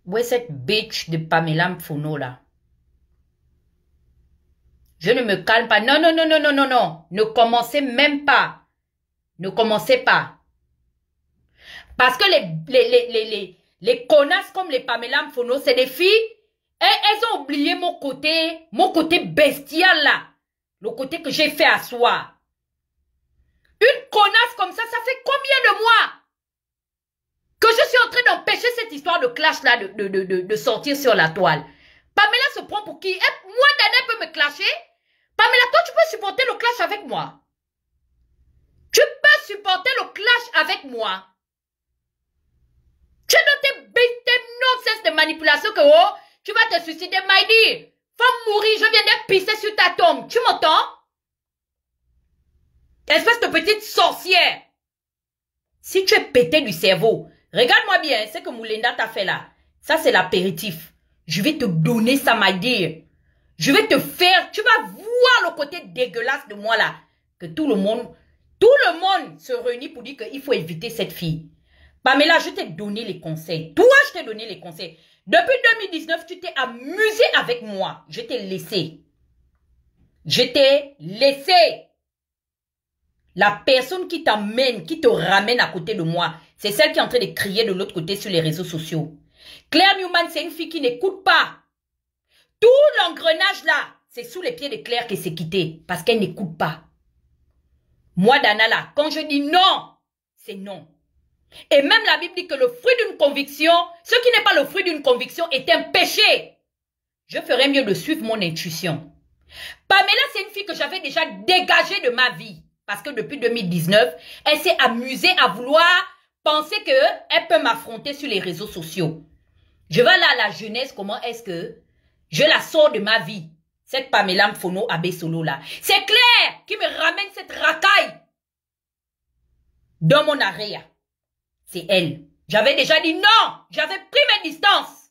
Où est cette bitch de Pamela Mfono là? Je ne me calme pas. Non, non, non, non, non, non, non. Ne commencez même pas. Ne commencez pas. Parce que les connasses comme les Pamela Mfono, c'est des filles. Elles ont oublié mon côté bestial là. Le côté que j'ai fait asseoir. Une connasse comme ça fait combien de mois que je suis en train d'empêcher cette histoire de clash là de sortir sur la toile? Pamela se prend pour qui? Moi, Dana peut me clasher? Pamela, toi, tu peux supporter le clash avec moi? Tu peux supporter le clash avec moi? Tu es dans tes nonsense de manipulation que oh, tu vas te suicider, Maïdi. Faut mourir, je viens de pisser sur ta tombe. Tu m'entends? Espèce de petite sorcière. Si tu es pété du cerveau, regarde-moi bien, ce que Moulinda t'a fait là. Ça, c'est l'apéritif. Je vais te donner ça, Maïdi. Je vais te faire, tu vas voir le côté dégueulasse de moi là. Que tout le monde se réunit pour dire qu'il faut éviter cette fille. Pamela, je t'ai donné les conseils. Toi, je t'ai donné les conseils. Depuis 2019, tu t'es amusé avec moi. Je t'ai laissé. Je t'ai laissé. La personne qui t'amène, qui te ramène à côté de moi, c'est celle qui est en train de crier de l'autre côté sur les réseaux sociaux. Claire Newman, c'est une fille qui n'écoute pas. Tout l'engrenage là, c'est sous les pieds de Claire qu'elle s'est quittée parce qu'elle n'écoute pas. Moi, Dana là, quand je dis non, c'est non. Et même la Bible dit que le fruit d'une conviction, ce qui n'est pas le fruit d'une conviction est un péché. Je ferais mieux de suivre mon intuition. Pamela, c'est une fille que j'avais déjà dégagée de ma vie. Parce que depuis 2019, elle s'est amusée à vouloir penser qu'elle peut m'affronter sur les réseaux sociaux. Je vais là à la jeunesse, comment est-ce que je la sors de ma vie? Cette Pamela Mfono Abesolo là. C'est Claire qui me ramène cette racaille dans mon arrêt. C'est elle. J'avais déjà dit non. J'avais pris mes distances.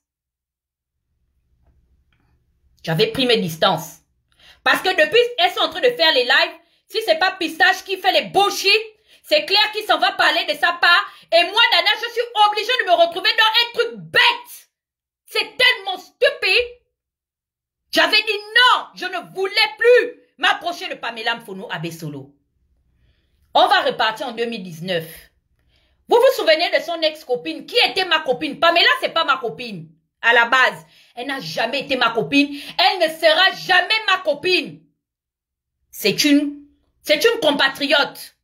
J'avais pris mes distances. Parce que depuis, elles sont en train de faire les lives. Si c'est pas Pistache qui fait les bullshit, c'est Claire qui s'en va parler de sa part. Et moi, Dana, je suis obligée de me retrouver dans un truc bête. C'est tellement stupide. J'avais dit non. Je ne voulais plus m'approcher de Pamela Mfono Abesolo. On va repartir en 2019. Vous vous souvenez de son ex-copine? Qui était ma copine? Pamela, c'est pas ma copine. À la base, elle n'a jamais été ma copine. Elle ne sera jamais ma copine. C'est une compatriote.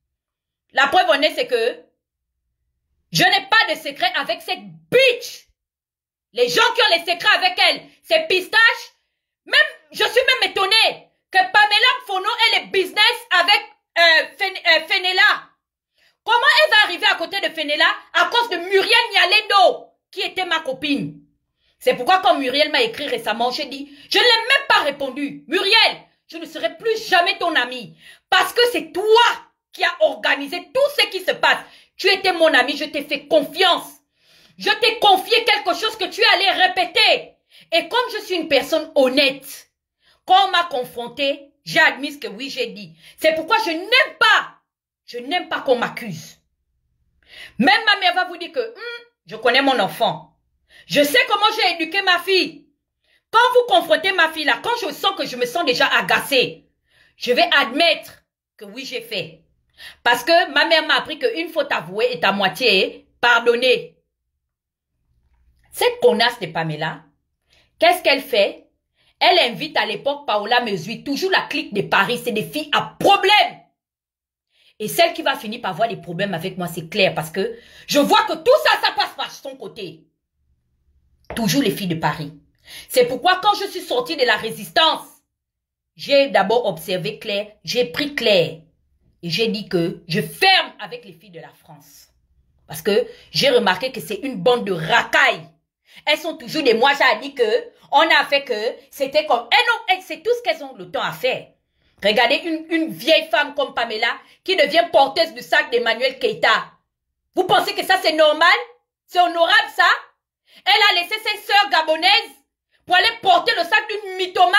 La preuve en est, c'est que je n'ai pas de secret avec cette bitch. Les gens qui ont les secrets avec elle, c'est Pistache. Même, je suis même étonnée que Pamela Mfono ait les business avec Fenella. Comment elle va arriver à côté de Fenella à cause de Muriel Nyalendo, qui était ma copine? C'est pourquoi quand Muriel m'a écrit récemment, j'ai dit, je ne l'ai même pas répondu. Muriel, je ne serai plus jamais ton amie. Parce que c'est toi qui as organisé tout ce qui se passe. Tu étais mon ami, je t'ai fait confiance. Je t'ai confié quelque chose que tu allais répéter. Et comme je suis une personne honnête, quand on m'a confronté, j'ai admis ce que oui, j'ai dit. C'est pourquoi je n'aime pas qu'on m'accuse. Même ma mère va vous dire que je connais mon enfant. Je sais comment j'ai éduqué ma fille. Quand vous confrontez ma fille là, quand je sens que je me sens déjà agacée, je vais admettre que oui, j'ai fait. Parce que ma mère m'a appris qu'une faute avouée est à moitié pardonnée. Cette connasse de Pamela, qu'est-ce qu'elle fait? Elle invite à l'époque Paola Mesui, toujours la clique de Paris, c'est des filles à problème. Et celle qui va finir par avoir des problèmes avec moi, c'est Claire, parce que je vois que tout ça, ça passe par son côté. Toujours les filles de Paris. C'est pourquoi quand je suis sortie de la résistance, j'ai d'abord observé Claire, j'ai pris Claire. Et j'ai dit que je ferme avec les filles de la France. Parce que j'ai remarqué que c'est une bande de racailles. Elles sont toujours des moi, j'ai dit que on a fait que c'était comme... Et non, c'est tout ce qu'elles ont le temps à faire. Regardez une vieille femme comme Pamela qui devient porteuse du sac d'Emmanuel Keïta. Vous pensez que ça c'est normal? C'est honorable ça? Elle a laissé ses sœurs gabonaises pour aller porter le sac d'une mythomane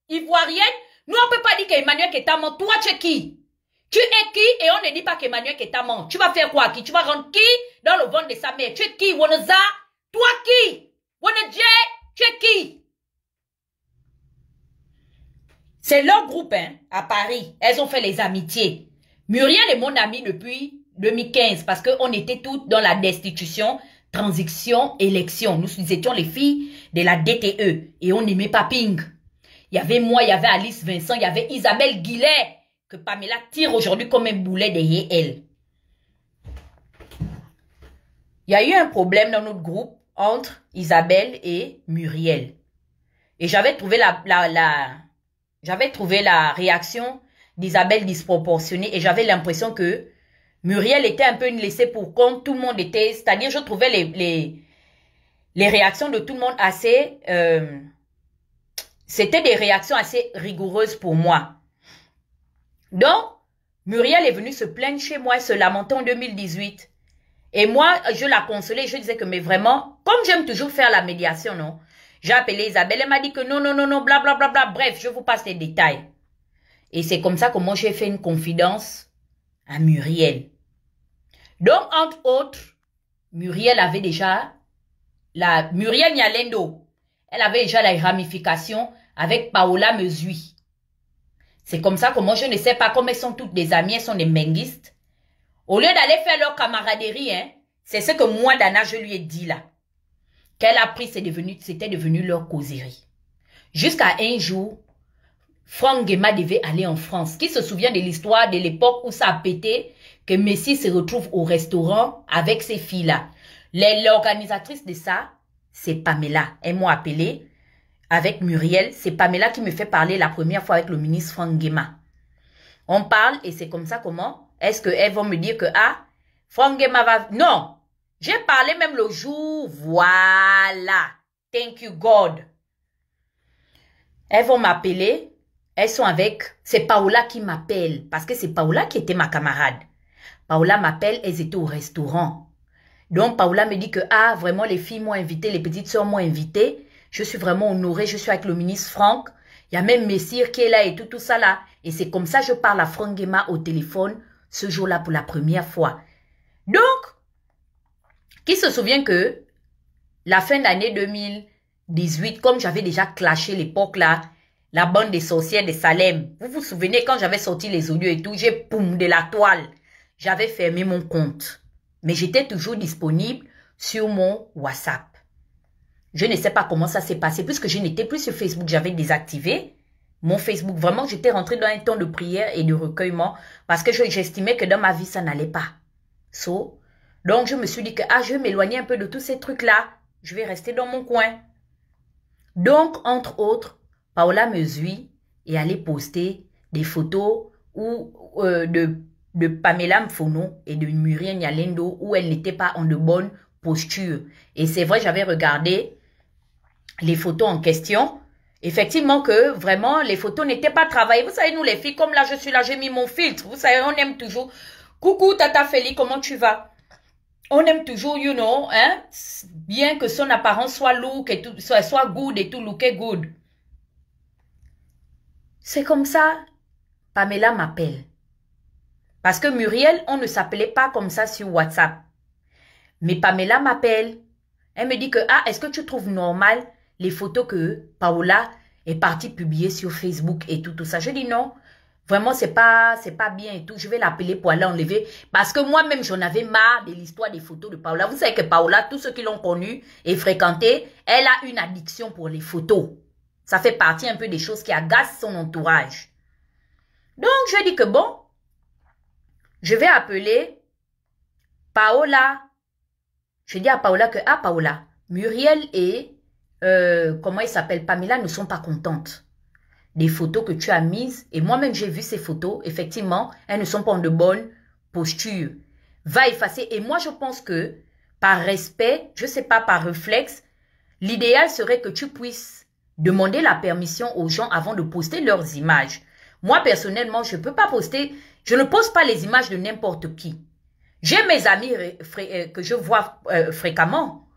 ivoirienne. Nous on ne peut pas dire qu'Emmanuel Keïta ment. Toi tu es qui? Tu es qui? Et on ne dit pas qu'Emmanuel Keïta ment. Tu vas faire quoi qui? Tu vas rendre qui dans le ventre de sa mère? Tu es qui, Wonoza? Toi qui? Bonadje, tu es qui? C'est leur groupe, hein, à Paris. Elles ont fait les amitiés. Muriel est mon amie depuis 2015 parce qu'on était toutes dans la destitution, transition, élection. Nous étions les filles de la DTE et on n'aimait pas Ping. Il y avait moi, il y avait Alice Vincent, il y avait Isabelle Guillet que Pamela tire aujourd'hui comme un boulet derrière elle. Il y a eu un problème dans notre groupe entre Isabelle et Muriel. Et j'avais trouvé la réaction d'Isabelle disproportionnée et j'avais l'impression que Muriel était un peu une laissée pour compte. Tout le monde était, c'est-à-dire je trouvais les réactions de tout le monde assez, c'était des réactions assez rigoureuses pour moi. Donc, Muriel est venue se plaindre chez moi, se lamenter en 2018. Et moi, je la consolais, je disais que, mais vraiment, comme j'aime toujours faire la médiation, non? J'ai appelé Isabelle, elle m'a dit que non, blablabla, bref, je vous passe les détails. Et c'est comme ça que moi, j'ai fait une confidence à Muriel. Donc, entre autres, Muriel avait déjà, Muriel Nyalendo, elle avait déjà la ramification avec Paola Mesui. C'est comme ça que moi, je ne sais pas, comme elles sont toutes des amies, elles sont des menguistes. Au lieu d'aller faire leur camaraderie, hein, c'est ce que moi, Dana, je lui ai dit là. Qu'elle a pris, c'était devenu leur causerie. Jusqu'à un jour, Franck Guéma devait aller en France. Qui se souvient de l'histoire de l'époque où ça a pété, que Messi se retrouve au restaurant avec ces filles-là. L'organisatrice de ça, c'est Pamela. Elles m'ont appelé avec Muriel. C'est Pamela qui me fait parler la première fois avec le ministre Franck Guéma. On parle et c'est comme ça comment? Est-ce qu'elles vont me dire que, ah, Franck Guéma va... Non, j'ai parlé même le jour, voilà. Thank you God. Elles vont m'appeler, elles sont avec... C'est Paola qui m'appelle, parce que c'est Paola qui était ma camarade. Paola m'appelle, elles étaient au restaurant. Donc Paola me dit que, ah, vraiment les filles m'ont invité, les petites sœurs m'ont invité. Je suis vraiment honorée, je suis avec le ministre Franck. Il y a même Messire qui est là et tout ça là. Et c'est comme ça que je parle à Franck Guéma au téléphone ce jour-là pour la première fois. Donc, qui se souvient que la fin d'année 2018, comme j'avais déjà clashé l'époque là, la bande des sorcières de Salem, vous vous souvenez quand j'avais sorti les audios et tout, j'ai poum de la toile. J'avais fermé mon compte. Mais j'étais toujours disponible sur mon WhatsApp. Je ne sais pas comment ça s'est passé puisque je n'étais plus sur Facebook, j'avais désactivé mon Facebook. Vraiment, j'étais rentrée dans un temps de prière et de recueillement parce que j'estimais que dans ma vie, ça n'allait pas. Donc, je me suis dit que je vais m'éloigner un peu de tous ces trucs-là. Je vais rester dans mon coin. Donc, entre autres, Paola Mesui est allée poster des photos de Pamela Mfono et de Muriel Nyalendo où elle n'était pas en de bonne posture. Et c'est vrai, j'avais regardé les photos en question. Effectivement que vraiment les photos n'étaient pas travaillées. Vous savez, nous les filles, comme là je suis là, j'ai mis mon filtre. Vous savez, on aime toujours. Coucou Tata Feli, comment tu vas? On aime toujours, you know, hein, bien que son apparence soit look et tout, soit good et tout, look good. C'est comme ça, Pamela m'appelle. Parce que Muriel, on ne s'appelait pas comme ça sur WhatsApp. Mais Pamela m'appelle. Elle me dit que, est-ce que tu trouves normal les photos que Paola est partie publier sur Facebook et tout ça? Je dis non. Vraiment, c'est pas bien et tout. Je vais l'appeler pour aller enlever. Parce que moi-même, j'en avais marre de l'histoire des photos de Paola. Vous savez que Paola, tous ceux qui l'ont connue et fréquentée, elle a une addiction pour les photos. Ça fait partie un peu des choses qui agacent son entourage. Donc, je dis que bon, je vais appeler Paola. Je dis à Paola que, Paola, Muriel et, comment il s'appelle, Pamela ne sont pas contentes des photos que tu as mises. Et moi-même, j'ai vu ces photos. Effectivement, elles ne sont pas en de bonne posture. Va effacer. Et moi, je pense que, par respect, je ne sais pas, par réflexe, l'idéal serait que tu puisses demander la permission aux gens avant de poster leurs images. Moi, personnellement, je ne peux pas poster, je ne poste pas les images de n'importe qui. J'ai mes amis que je vois fréquemment.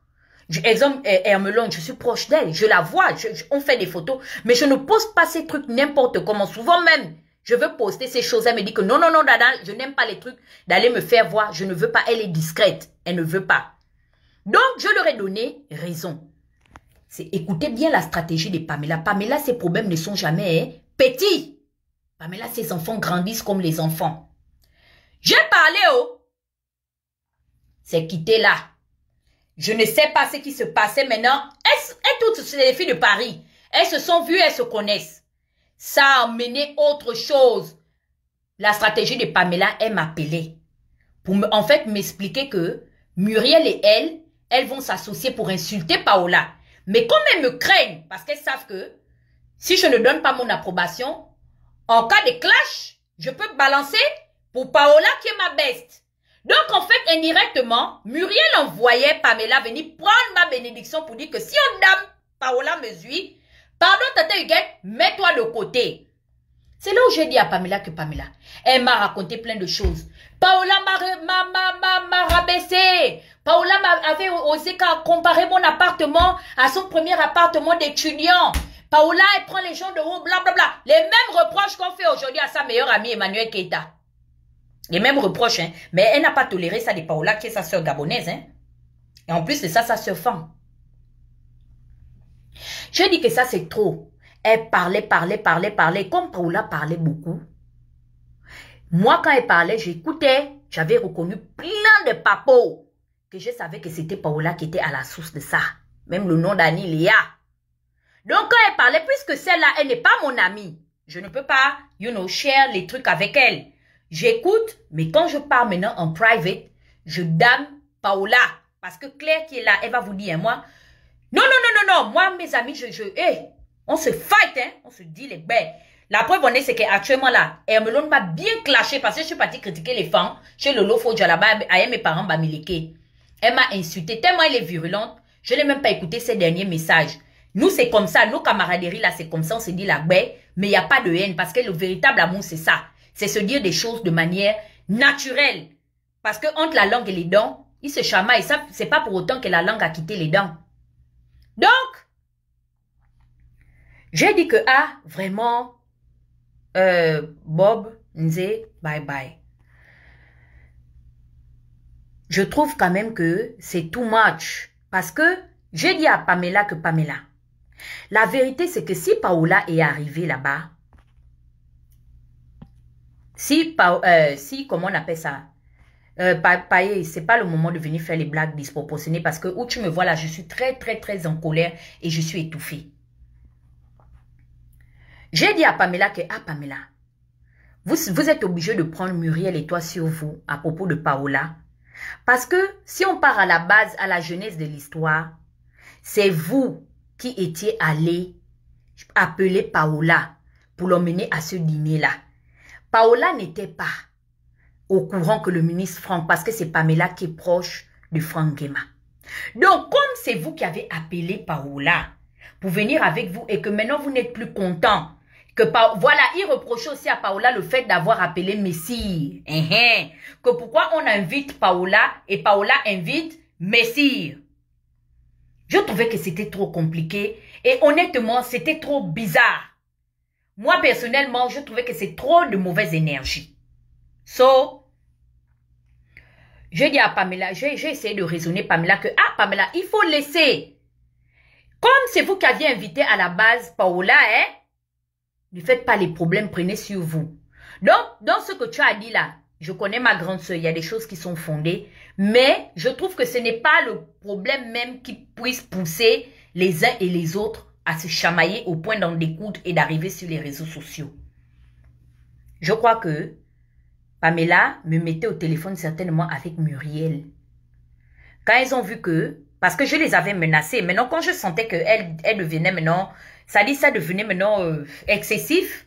Exemple, Hermelone, je suis proche d'elle, je la vois, on fait des photos, mais je ne poste pas ces trucs n'importe comment. Souvent même, je veux poster ces choses, elle me dit que non, Dada, je n'aime pas les trucs d'aller me faire voir, je ne veux pas, elle est discrète, elle ne veut pas. Donc, je leur ai donné raison. c'est écoutez bien la stratégie de Pamela. Pamela, ses problèmes ne sont jamais petits. Pamela, ses enfants grandissent comme les enfants. J'ai parlé, c'est quitté là. Je ne sais pas ce qui se passait maintenant. Et toutes les filles de Paris, elles se sont vues, elles se connaissent. Ça a amené autre chose. La stratégie de Pamela, elle m'appelait. Pour en fait m'expliquer que Muriel et elles vont s'associer pour insulter Paola. Mais comme elles me craignent, parce qu'elles savent que si je ne donne pas mon approbation, en cas de clash, je peux balancer pour Paola qui est ma best. Donc, en fait, indirectement, Muriel envoyait Pamela venir prendre ma bénédiction pour dire que si on dame Paola me suit, pardon, Tata Huguette, mets-toi de côté. C'est là où j'ai dit à Pamela que Pamela, elle m'a raconté plein de choses. Paola m'a rabaissé. Paola avait osé comparer mon appartement à son premier appartement d'étudiant. Paola, elle prend les gens de haut, blablabla. Les mêmes reproches qu'on fait aujourd'hui à sa meilleure amie Emmanuel Keita. Les mêmes reproches, hein. Mais elle n'a pas toléré ça de Paola, qui est sa soeur gabonaise, hein. Et en plus de ça, sa soeur femme. Je dis que ça, c'est trop. Elle parlait. Comme Paola parlait beaucoup, moi, quand elle parlait, j'écoutais. J'avais reconnu plein de papos que je savais que c'était Paola qui était à la source de ça. Même le nom d'Annie Léa. Donc, quand elle parlait, puisque celle-là, elle n'est pas mon amie, je ne peux pas, share les trucs avec elle. J'écoute, mais quand je parle maintenant en private, je dame Paola. Parce que Claire qui est là, elle va vous dire, moi, non, moi, mes amis, on se fight, hein, on se dit les bêtes. La preuve, c'est qu'actuellement là, Hermelone m'a bien clashé parce que je suis partie critiquer les femmes chez Lolo Fodja là-bas, à mes parents, Bamileke. Elle m'a insulté tellement elle est virulente, je n'ai même pas écouté ses derniers messages. Nous, c'est comme ça, nos camaraderies là, c'est comme ça, on se dit la bête, mais il n'y a pas de haine parce que le véritable amour, c'est ça. C'est se dire des choses de manière naturelle. Parce que entre la langue et les dents, ils se chamaillent. C'est pas pour autant que la langue a quitté les dents. Donc, j'ai dit que, vraiment, Bob, Nze, bye bye. Je trouve quand même que c'est too much. Parce que j'ai dit à Pamela que Pamela, la vérité c'est que si Paola est arrivée là-bas, si, comment on appelle ça, c'est pas le moment de venir faire les blagues disproportionnées parce que où tu me vois là, je suis très en colère et je suis étouffée. J'ai dit à Pamela que, Pamela, vous êtes obligé de prendre Muriel et toi sur vous à propos de Paola. Parce que si on part à la base, à la genèse de l'histoire, c'est vous qui étiez allé appeler Paola pour l'emmener à ce dîner-là. Paola n'était pas au courant que le ministre Franck, parce que c'est Pamela qui est proche de Franck Guéma. Donc, comme c'est vous qui avez appelé Paola pour venir avec vous et que maintenant vous n'êtes plus content, voilà, il reprochait aussi à Paola le fait d'avoir appelé Messire. Que pourquoi on invite Paola et Paola invite Messire. Je trouvais que c'était trop compliqué et honnêtement, c'était trop bizarre. Moi, personnellement, je trouvais que c'est trop de mauvaise énergie. So, je dis à Pamela, j'ai essayé de raisonner Pamela que, Pamela, il faut laisser. Comme c'est vous qui aviez invité à la base Paola, ne faites pas les problèmes, prenez sur vous. Donc, dans ce que tu as dit là, je connais ma grande soeur, il y a des choses qui sont fondées, mais je trouve que ce n'est pas le problème même qui puisse pousser les uns et les autres à se chamailler au point d'en découdre et d'arriver sur les réseaux sociaux. Je crois que Pamela me mettait au téléphone certainement avec Muriel. Quand ils ont vu que, parce que je les avais menacés, maintenant quand je sentais qu'elle devenait maintenant, ça devenait maintenant excessif,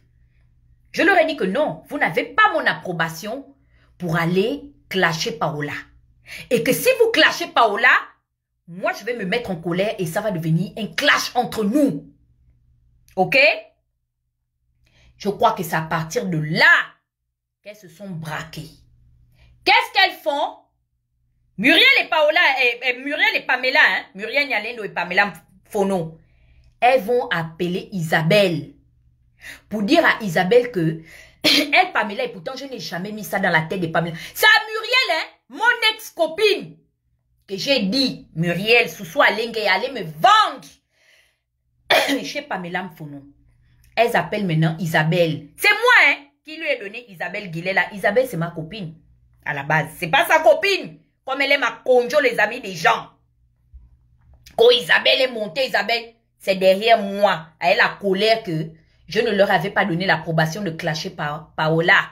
je leur ai dit que non, vous n'avez pas mon approbation pour aller clasher Paola. Et que si vous clashez Paola, moi je vais me mettre en colère et ça va devenir un clash entre nous. Ok? Je crois que c'est à partir de là qu'elles se sont braquées. Qu'est-ce qu'elles font? Muriel et Paola, Muriel et Pamela, Muriel Nyalendo et Pamela Fono, elles vont appeler Isabelle pour dire à Isabelle que elle, Pamela, et pourtant je n'ai jamais mis ça dans la tête de Pamela. C'est à Muriel, mon ex-copine, que j'ai dit, Muriel, Soussou Alengue, allez me vendre chez Pamela Mfono. Elles appellent maintenant Isabelle. C'est moi hein, qui lui ai donné Isabelle Guillet là. Isabelle, c'est ma copine. À la base. C'est pas sa copine. Comme elle est ma conjo, les amis des gens. Quand Isabelle est montée, Isabelle, c'est derrière moi. Elle a la colère que je ne leur avais pas donné l'approbation de clasher Paola.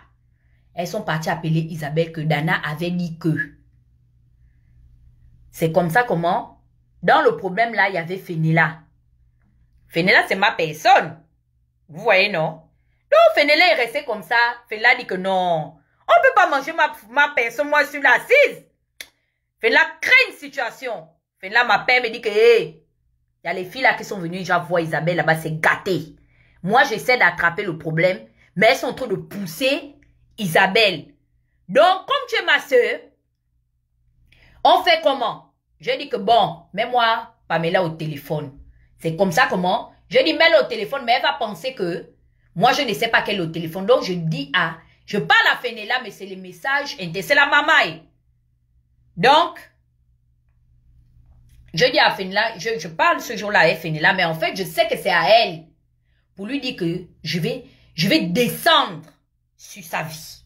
Elles sont parties appeler Isabelle que Dana avait dit que. C'est comme ça comment, dans le problème là, il y avait Fenella. Fenella, c'est ma personne. Vous voyez, non? Donc, Fenella est resté comme ça. Fenella dit que non. On ne peut pas manger ma personne, moi, sur l'assise. Fenella crée une situation. Fenella m'appelle, me dit que, hey, il y a les filles là qui sont venues, j'envoie Isabelle là-bas, c'est gâté. Moi, j'essaie d'attraper le problème, mais elles sont en train de pousser Isabelle. Donc, comme tu es ma soeur, on fait comment? Je dis que bon, mets-moi Pamela au téléphone. C'est comme ça comment? Je dis mets-la au téléphone, mais elle va penser que moi, je ne sais pas qu'elle est au téléphone. Donc, je parle à Fenella, mais c'est les messages, c'est la maman. Donc, je dis à Fenella, je parle ce jour-là à Fenella, mais en fait, je sais que c'est à elle. Pour lui dire que je vais descendre sur sa vie.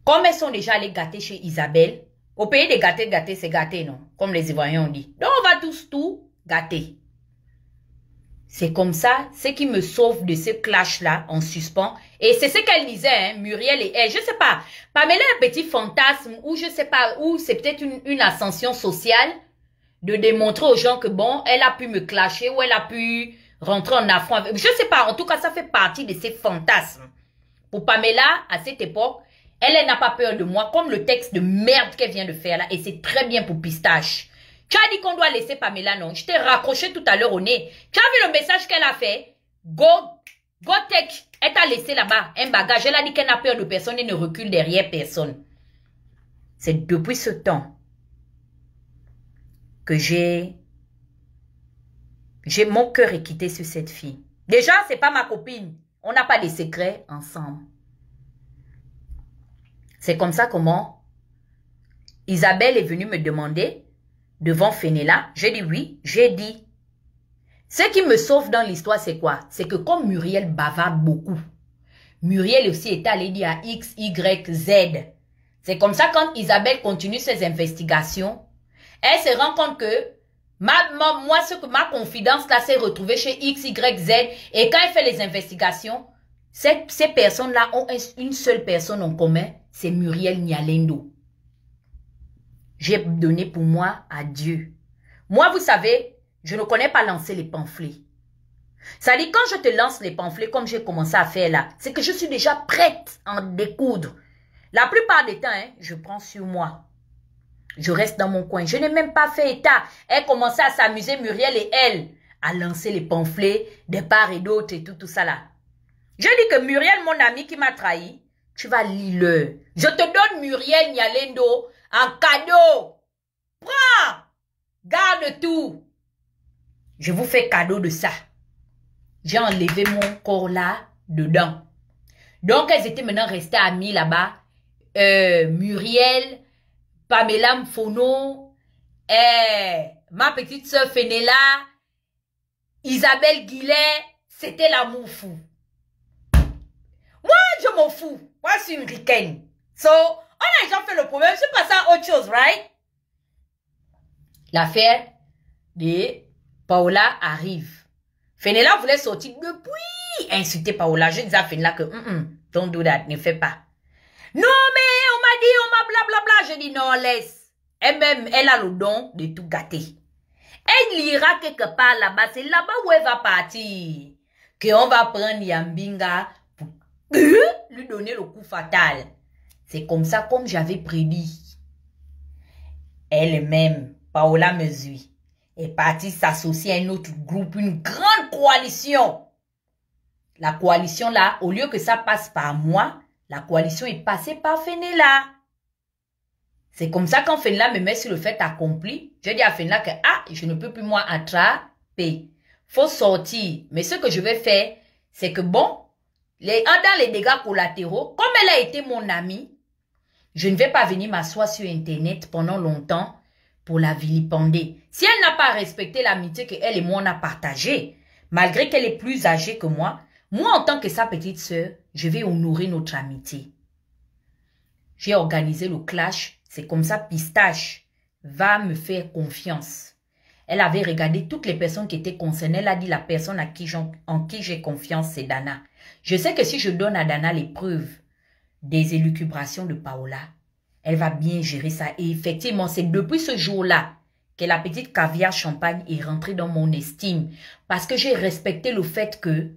Comme elles sont déjà allées gâter chez Isabelle, au pays des gâtés, c'est gâté, non? Comme les Ivoiriens ont dit. Donc, on va tous tout gâter. C'est comme ça, ce qui me sauve de ce clash-là en suspens. Et c'est ce qu'elle disait, hein, Muriel et elle. Je sais pas, Pamela a un petit fantasme, ou je sais pas, ou c'est peut-être une ascension sociale de démontrer aux gens que bon, elle a pu me clasher, ou elle a pu rentrer en affront avec. Je sais pas, en tout cas, ça fait partie de ses fantasmes. Pour Pamela, à cette époque, elle n'a pas peur de moi, comme le texte de merde qu'elle vient de faire là, et c'est très bien pour Pistache. Tu as dit qu'on doit laisser Pamela, non? Je t'ai raccroché tout à l'heure au nez. Tu as vu le message qu'elle a fait? Go take. Elle t'a laissé là-bas un bagage. Elle a dit qu'elle n'a peur de personne et ne recule derrière personne. C'est depuis ce temps que mon cœur est quitté sur cette fille. Déjà, c'est pas ma copine. On n'a pas de secrets ensemble. C'est comme ça comment Isabelle est venue me demander devant Fenella. J'ai dit oui, j'ai dit. Ce qui me sauve dans l'histoire, c'est quoi? C'est que comme Muriel bavarde beaucoup, Muriel aussi est allée dire à X, Y, Z. C'est comme ça quand Isabelle continue ses investigations, elle se rend compte que ma confidence là s'est retrouvée chez X, Y, Z. Et quand elle fait les investigations, ces personnes-là ont une seule personne en commun, c'est Muriel Nyalendo. J'ai donné pour moi à Dieu. Moi, vous savez, je ne connais pas lancer les pamphlets. Ça dit, quand je te lance les pamphlets, comme j'ai commencé à faire là, c'est que je suis déjà prête à en découdre. La plupart des temps, hein, je prends sur moi. Je reste dans mon coin. Je n'ai même pas fait état. Elle commençait à s'amuser, Muriel et elle, à lancer les pamphlets de part et d'autre et tout ça là. Je dis que Muriel, mon ami qui m'a trahi, tu vas lire-le. Je te donne Muriel Nyalendo en cadeau. Prends. Garde tout. Je vous fais cadeau de ça. J'ai enlevé mon corps là, dedans. Donc, elles étaient maintenant restées amies là-bas. Muriel, Pamela Mfono, ma petite soeur Fenella, Isabelle Guillet, c'était l'amour fou. Moi, je m'en fous. Moi, je suis une ricaine. So, on a déjà fait le problème. Je suis passée à autre chose, right? L'affaire de Paola arrive. Fenella voulait sortir depuis insulter Paola. Je disais à Fenella que, don't do that, ne fais pas. Non, mais on m'a dit, on m'a blablabla. Je dis non, laisse. Elle-même, elle a le don de tout gâter. Elle ira quelque part là-bas. C'est là-bas où elle va partir. Qu'on va prendre Yambinga pour lui donner le coup fatal. C'est comme ça, comme j'avais prédit. Elle-même, Paola Mesui, est partie s'associer à un autre groupe, une grande coalition. La coalition là, au lieu que ça passe par moi, la coalition est passée par Fenella. C'est comme ça quand Fenella me met sur le fait accompli, je dis à Fenella que je ne peux plus moi attraper. Faut sortir. Mais ce que je vais faire, c'est que bon, dans les dégâts collatéraux, comme elle a été mon amie, je ne vais pas venir m'asseoir sur Internet pendant longtemps pour la vilipender. Si elle n'a pas respecté l'amitié qu'elle et moi on a partagée, malgré qu'elle est plus âgée que moi en tant que sa petite sœur, je vais honorer notre amitié. J'ai organisé le clash, c'est comme ça Pistache va me faire confiance. Elle avait regardé toutes les personnes qui étaient concernées. Elle a dit la personne en qui j'ai confiance, c'est Dana. Je sais que si je donne à Dana les preuves des élucubrations de Paola, elle va bien gérer ça. Et effectivement, c'est depuis ce jour-là que la petite caviar champagne est rentrée dans mon estime. Parce que j'ai respecté le fait que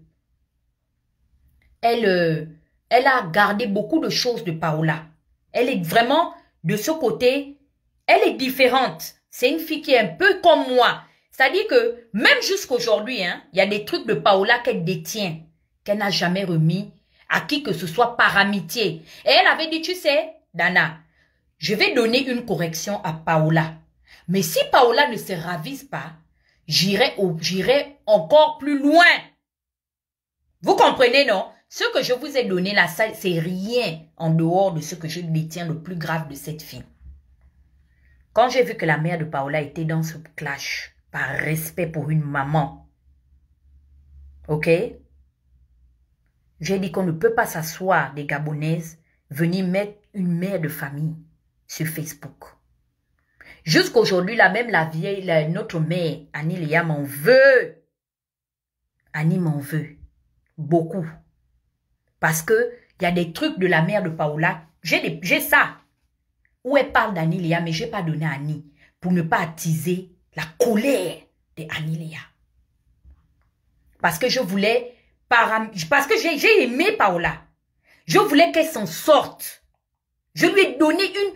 elle a gardé beaucoup de choses de Paola. Elle est vraiment, de ce côté, elle est différente. C'est une fille qui est un peu comme moi. C'est-à-dire que même jusqu'aujourd'hui, il y a des trucs de Paola qu'elle détient, qu'elle n'a jamais remis à qui que ce soit par amitié. Et elle avait dit, tu sais, Dana, je vais donner une correction à Paola. Mais si Paola ne se ravise pas, j'irai encore plus loin. Vous comprenez, non? Ce que je vous ai donné là, c'est rien en dehors de ce que je détiens le plus grave de cette fille. Quand j'ai vu que la mère de Paola était dans ce clash, par respect pour une maman, ok? J'ai dit qu'on ne peut pas s'asseoir des Gabonaises, venir mettre une mère de famille sur Facebook. Jusqu'aujourd'hui, notre mère, Annie Léa, m'en veut. Annie m'en veut. Beaucoup. Parce que il y a des trucs de la mère de Paola. J'ai ça. Où elle parle d'Annie Léa, mais je n'ai pas donné à Annie. Pour ne pas attiser la colère de Annie Léa. Parce que je voulais... Parce que j'ai aimé Paola. Je voulais qu'elle s'en sorte. Je lui ai donné une...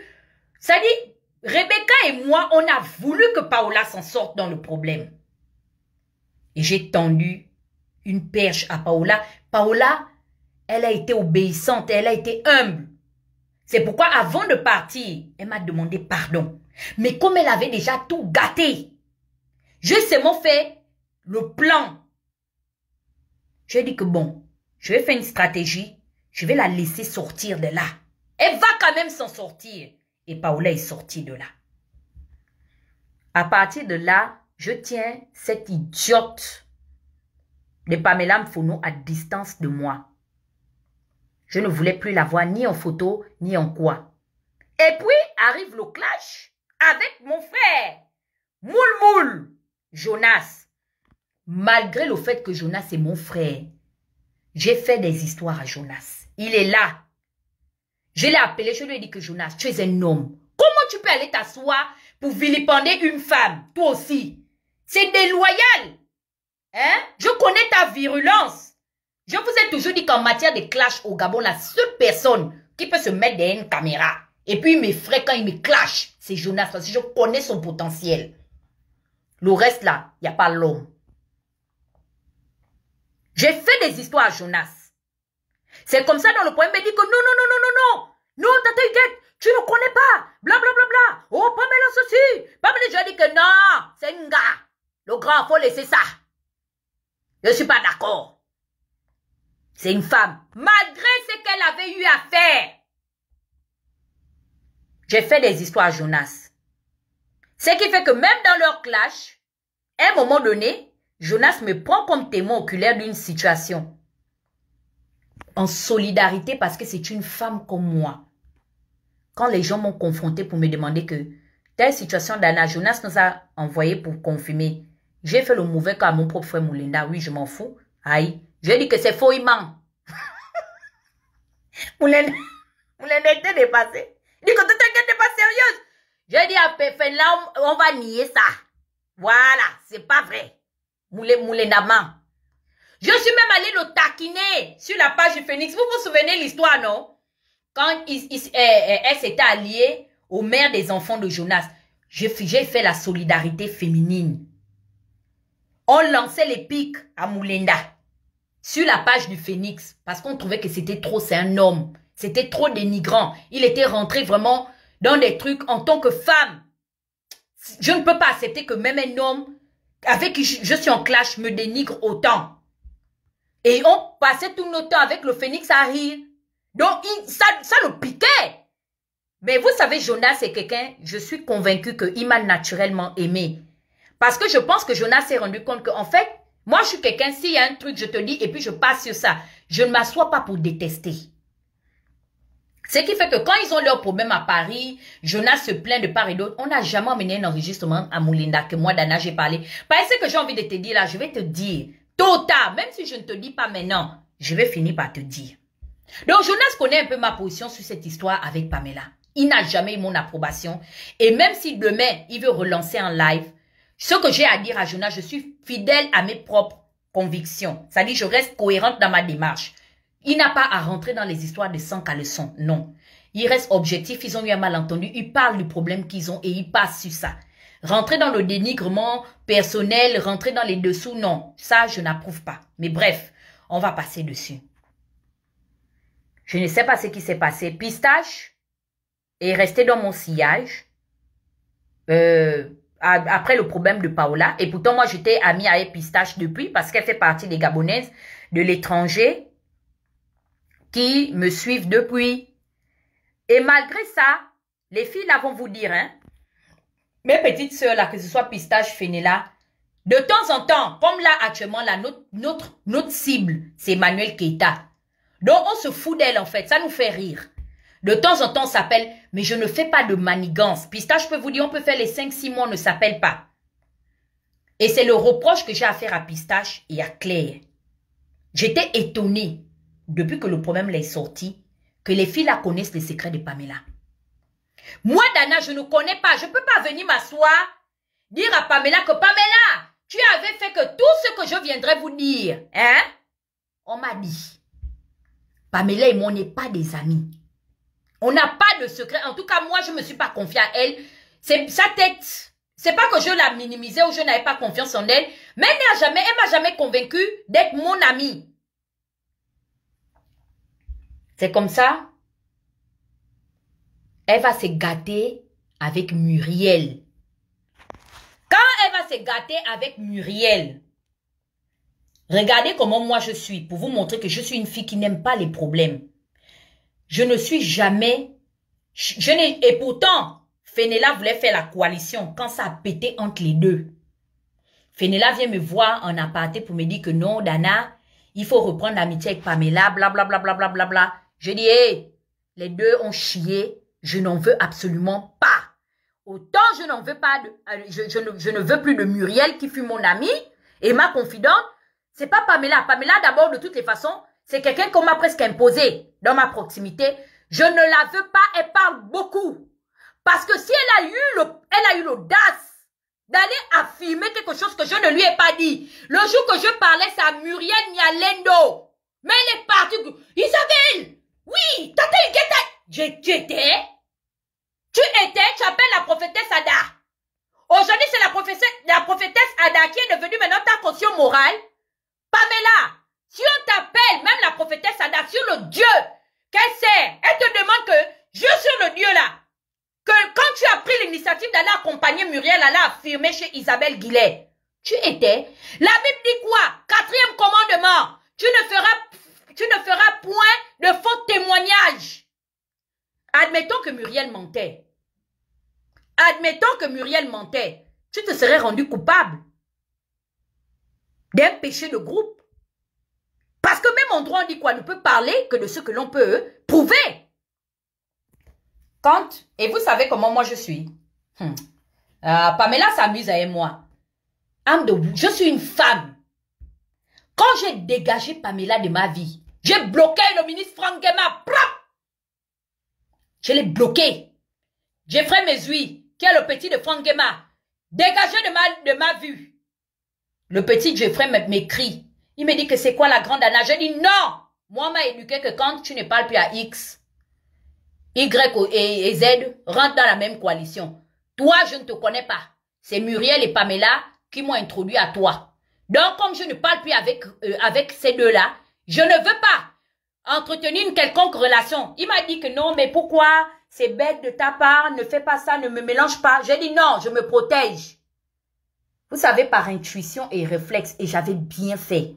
C'est-à-dire, Rebecca et moi, on a voulu que Paola s'en sorte dans le problème. Et j'ai tendu une perche à Paola. Paola, elle a été obéissante, elle a été humble. C'est pourquoi avant de partir, elle m'a demandé pardon. Mais comme elle avait déjà tout gâté, j'ai seulement fait le plan. J'ai dit que bon, je vais faire une stratégie, je vais la laisser sortir de là. Elle va quand même s'en sortir. Et Paola est sortie de là. À partir de là, je tiens cette idiote de Pamela Mfono à distance de moi. Je ne voulais plus la voir ni en photo, ni en quoi. Et puis, arrive le clash avec mon frère, Moul, Jonas. Malgré le fait que Jonas est mon frère, j'ai fait des histoires à Jonas. Il est là. Je l'ai appelé, je lui ai dit que Jonas, tu es un homme. Comment tu peux aller t'asseoir pour vilipender une femme, toi aussi? C'est déloyal. Hein? Je connais ta virulence. Je vous ai toujours dit qu'en matière de clash au Gabon, la seule personne qui peut se mettre derrière une caméra et puis il m'effraie quand il me clash, c'est Jonas parce que je connais son potentiel. Le reste là, il n'y a pas l'homme. J'ai fait des histoires à Jonas. C'est comme ça dans le poème, il dit que non. Non, t'inquiète, tu ne connais pas. Bla. Oh, Pamela ceci. Pamela, je dis que non, c'est un gars. Le grand, faut laisser ça. Je ne suis pas d'accord. C'est une femme. Malgré ce qu'elle avait eu à faire. J'ai fait des histoires à Jonas. Ce qui fait que même dans leur clash, à un moment donné, Jonas me prend comme témoin oculaire d'une situation. En solidarité parce que c'est une femme comme moi. Quand les gens m'ont confronté pour me demander que telle situation d'Anna, Jonas nous a envoyé pour confirmer. J'ai fait le mauvais cas à mon propre frère Moulinda. Oui, je m'en fous. Aïe. J'ai dit que c'est faux, il ment. Moulinda était dépassé. Il dit que tu t'es pas sérieuse. J'ai dit à Péfen, là, on va nier ça. Voilà, c'est pas vrai. Moulinda ment. Je suis même allée le taquiner sur la page du Phoenix. Vous vous souvenez l'histoire, non? Quand elle s'était alliée au maire des enfants de Jonas, j'ai fait la solidarité féminine. On lançait les pics à Moulinda sur la page du Phoenix parce qu'on trouvait que c'était trop, c'est un homme. C'était trop dénigrant. Il était rentré vraiment dans des trucs en tant que femme. Je ne peux pas accepter que même un homme avec qui je suis en clash me dénigre autant. Et on passait tout notre temps avec le Phoenix à rire. Donc, ça le piquait. Mais vous savez, Jonas, c'est quelqu'un, je suis convaincue qu'il m'a naturellement aimé. Parce que je pense que Jonas s'est rendu compte qu'en fait, moi, je suis quelqu'un, s'il y a un truc, je te dis, et puis je passe sur ça. Je ne m'assois pas pour détester. Ce qui fait que quand ils ont leurs problèmes à Paris, Jonas se plaint de part et d'autre. On n'a jamais emmené un enregistrement à Moulinda que moi, Dana, j'ai parlé. Parce que j'ai envie de te dire là, je vais te dire, tôt ou tard, même si je ne te dis pas maintenant, je vais finir par te dire. Donc, Jonas connaît un peu ma position sur cette histoire avec Pamela. Il n'a jamais eu mon approbation. Et même si demain, il veut relancer en live, ce que j'ai à dire à Jonas, je suis fidèle à mes propres convictions. C'est-à-dire, je reste cohérente dans ma démarche. Il n'a pas à rentrer dans les histoires de sang caleçon, non. Il reste objectif, ils ont eu un malentendu, ils parlent du problème qu'ils ont et ils passent sur ça. Rentrer dans le dénigrement personnel, rentrer dans les dessous, non. Ça, je n'approuve pas. Mais bref, on va passer dessus. Je ne sais pas ce qui s'est passé. Pistache est resté dans mon sillage après le problème de Paola. Et pourtant, moi, j'étais amie avec Pistache depuis parce qu'elle fait partie des Gabonaises de l'étranger qui me suivent depuis. Et malgré ça, les filles là vont vous dire, hein, mes petites sœurs là, que ce soit Pistache, Fenella, de temps en temps, comme là actuellement, là, notre cible, c'est Emmanuel Keita. Donc on se fout d'elle en fait, ça nous fait rire. De temps en temps, on s'appelle, mais je ne fais pas de manigance. Pistache, je peux vous dire, on peut faire les 5-6 mois, on ne s'appelle pas. Et c'est le reproche que j'ai à faire à Pistache et à Claire. J'étais étonnée, depuis que le problème est sorti, que les filles là connaissent les secrets de Pamela. Moi, Dana, je ne connais pas. Je ne peux pas venir m'asseoir, dire à Pamela que Pamela, tu avais fait que tout ce que je viendrais vous dire. Hein? On m'a dit. Pamela et moi, on n'est pas des amis. On n'a pas de secret. En tout cas, moi, je ne me suis pas confiée à elle. C'est sa tête. C'est pas que je la minimisais ou je n'avais pas confiance en elle. Mais elle m'a jamais convaincue d'être mon amie. C'est comme ça. Elle va se gâter avec Muriel. Quand elle va se gâter avec Muriel, regardez comment moi je suis, pour vous montrer que je suis une fille qui n'aime pas les problèmes. Je ne suis jamais... et pourtant, Fenella voulait faire la coalition quand ça a pété entre les deux. Fenella vient me voir en aparté pour me dire que non, Dana, il faut reprendre l'amitié avec Pamela, blablabla. Bla, bla, bla, bla. Je dis, hé, les deux ont chié, je n'en veux absolument pas. Autant je n'en veux pas, je ne veux plus de Muriel qui fut mon amie et ma confidente. C'est pas Pamela. Pamela, d'abord, de toutes les façons, c'est quelqu'un qu'on m'a presque imposé dans ma proximité. Je ne la veux pas, elle parle beaucoup. Parce que si elle a eu l'audace d'aller affirmer quelque chose que je ne lui ai pas dit. Le jour que je parlais, c'est à Muriel Nyalendo. Mais elle est partie. Isabelle! Oui! Tata Igueta! Tu étais? Tu appelles la prophétesse Ada. Aujourd'hui, c'est la prophétesse Ada qui est devenue maintenant ta caution morale. Pamela, si on t'appelle, même la prophétesse Ada, sur le Dieu qu'elle sert, elle te demande que, je sur le Dieu là, que quand tu as pris l'initiative d'aller accompagner Muriel, aller affirmer chez Isabelle Guillet, tu étais. La Bible dit quoi? 4e commandement. Tu ne feras point de faux témoignages. Admettons que Muriel mentait. Admettons que Muriel mentait. Tu te serais rendu coupable d'un péché de groupe. Parce que même en droit, on dit quoi? On ne peut parler que de ce que l'on peut prouver. Et vous savez comment moi je suis. Pamela s'amuse avec moi. Je suis une femme. Quand j'ai dégagé Pamela de ma vie, j'ai bloqué le ministre Franck Guéma. Je l'ai bloqué. Jeffrey Mesui, qui est le petit de Franck Guéma, dégagé de ma vue. Le petit Jeffrey m'écrit. Il me dit que c'est quoi la grande Anna? Je dis non. Moi, on m'a éduqué que quand tu ne parles plus à X, Y et Z rentrent dans la même coalition. Toi, je ne te connais pas. C'est Muriel et Pamela qui m'ont introduit à toi. Donc, comme je ne parle plus avec ces deux-là, je ne veux pas entretenir une quelconque relation. Il m'a dit que non, mais pourquoi? C'est bête de ta part, ne fais pas ça, ne me mélange pas. J'ai dit non, je me protège. Vous savez, par intuition et réflexe, et j'avais bien fait.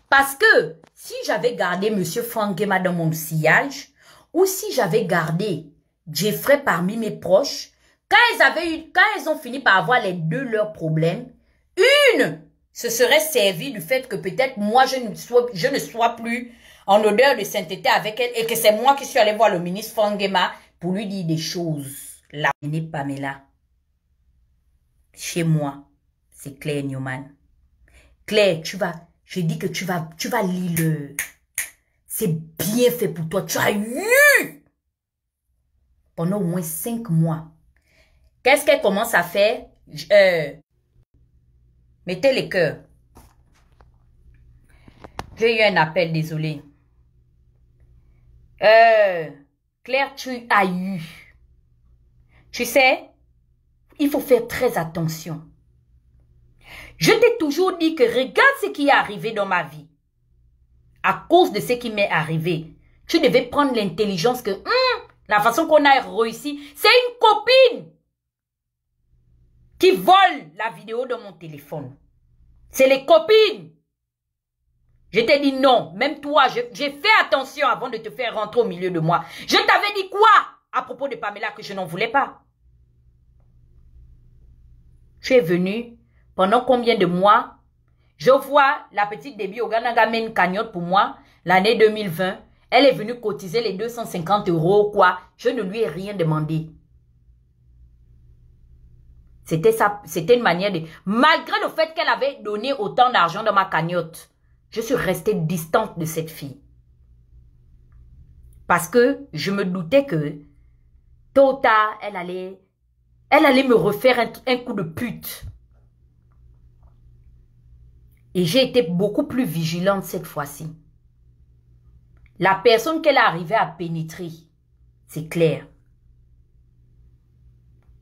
Parce que si j'avais gardé M. Franck Guéma dans mon sillage, ou si j'avais gardé Jeffrey parmi mes proches, quand elles ont fini par avoir les deux leurs problèmes, une se serait servie du fait que peut-être moi je ne sois plus en odeur de sainteté avec elle et que c'est moi qui suis allé voir le ministre Fangema pour lui dire des choses. La Pamela, chez moi, c'est Claire Newman. Claire, je dis que tu vas lire le... C'est bien fait pour toi. Tu as eu pendant au moins 5 mois. Qu'est-ce qu'elle commence à faire? Mettez les cœurs. J'ai eu un appel, désolé. Claire, tu as eu. Tu sais, il faut faire très attention. Je t'ai toujours dit que regarde ce qui est arrivé dans ma vie. À cause de ce qui m'est arrivé, tu devais prendre l'intelligence que la façon qu'on a réussi, c'est une copine qui vole la vidéo de mon téléphone. C'est les copines. Je t'ai dit non, même toi, j'ai fait attention avant de te faire rentrer au milieu de moi. Je t'avais dit quoi à propos de Pamela que je n'en voulais pas? Tu es venu pendant combien de mois? Je vois la petite Debbie Oganaga met une cagnotte pour moi l'année 2020. Elle est venue cotiser les 250 € quoi. Je ne lui ai rien demandé. C'était ça, c'était une manière de... Malgré le fait qu'elle avait donné autant d'argent dans ma cagnotte, je suis restée distante de cette fille. Parce que je me doutais que tôt ou tard, elle allait me refaire un coup de pute. Et j'ai été beaucoup plus vigilante cette fois-ci. La personne qu'elle est arrivée à pénétrer, c'est Claire.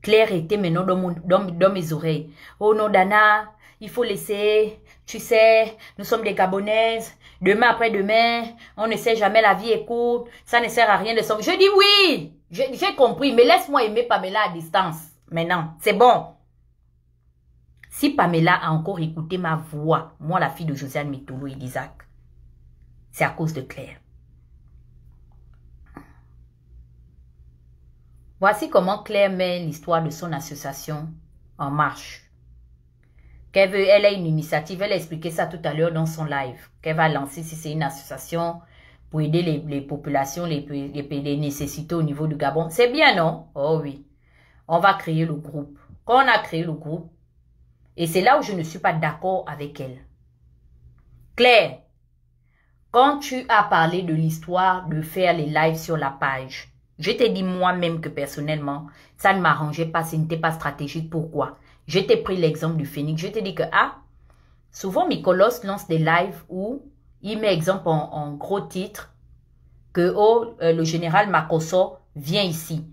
Claire était maintenant dans mes oreilles. Oh non, Dana, il faut laisser. Tu sais, nous sommes des Gabonaises. Demain après-demain, on ne sait jamais, la vie est courte. Ça ne sert à rien de s'en... Je dis oui, j'ai compris, mais laisse-moi aimer Pamela à distance. Maintenant, c'est bon. Si Pamela a encore écouté ma voix, moi la fille de Josiane Mitolo et d'Isaac, c'est à cause de Claire. Voici comment Claire met l'histoire de son association en marche. Elle a une initiative, elle a expliqué ça tout à l'heure dans son live, qu'elle va lancer si c'est une association pour aider les populations, les nécessités au niveau du Gabon. C'est bien, non? Oh oui. On va créer le groupe. Quand on a créé le groupe, et c'est là où je ne suis pas d'accord avec elle. Claire, quand tu as parlé de l'histoire de faire les lives sur la page, je t'ai dit moi-même que personnellement, ça ne m'arrangeait pas, ce n'était pas stratégique. Pourquoi? Je t'ai pris l'exemple du Phénix. Je t'ai dit que, souvent Mikolos lance des lives où il met exemple en gros titre que, le général Makosso vient ici.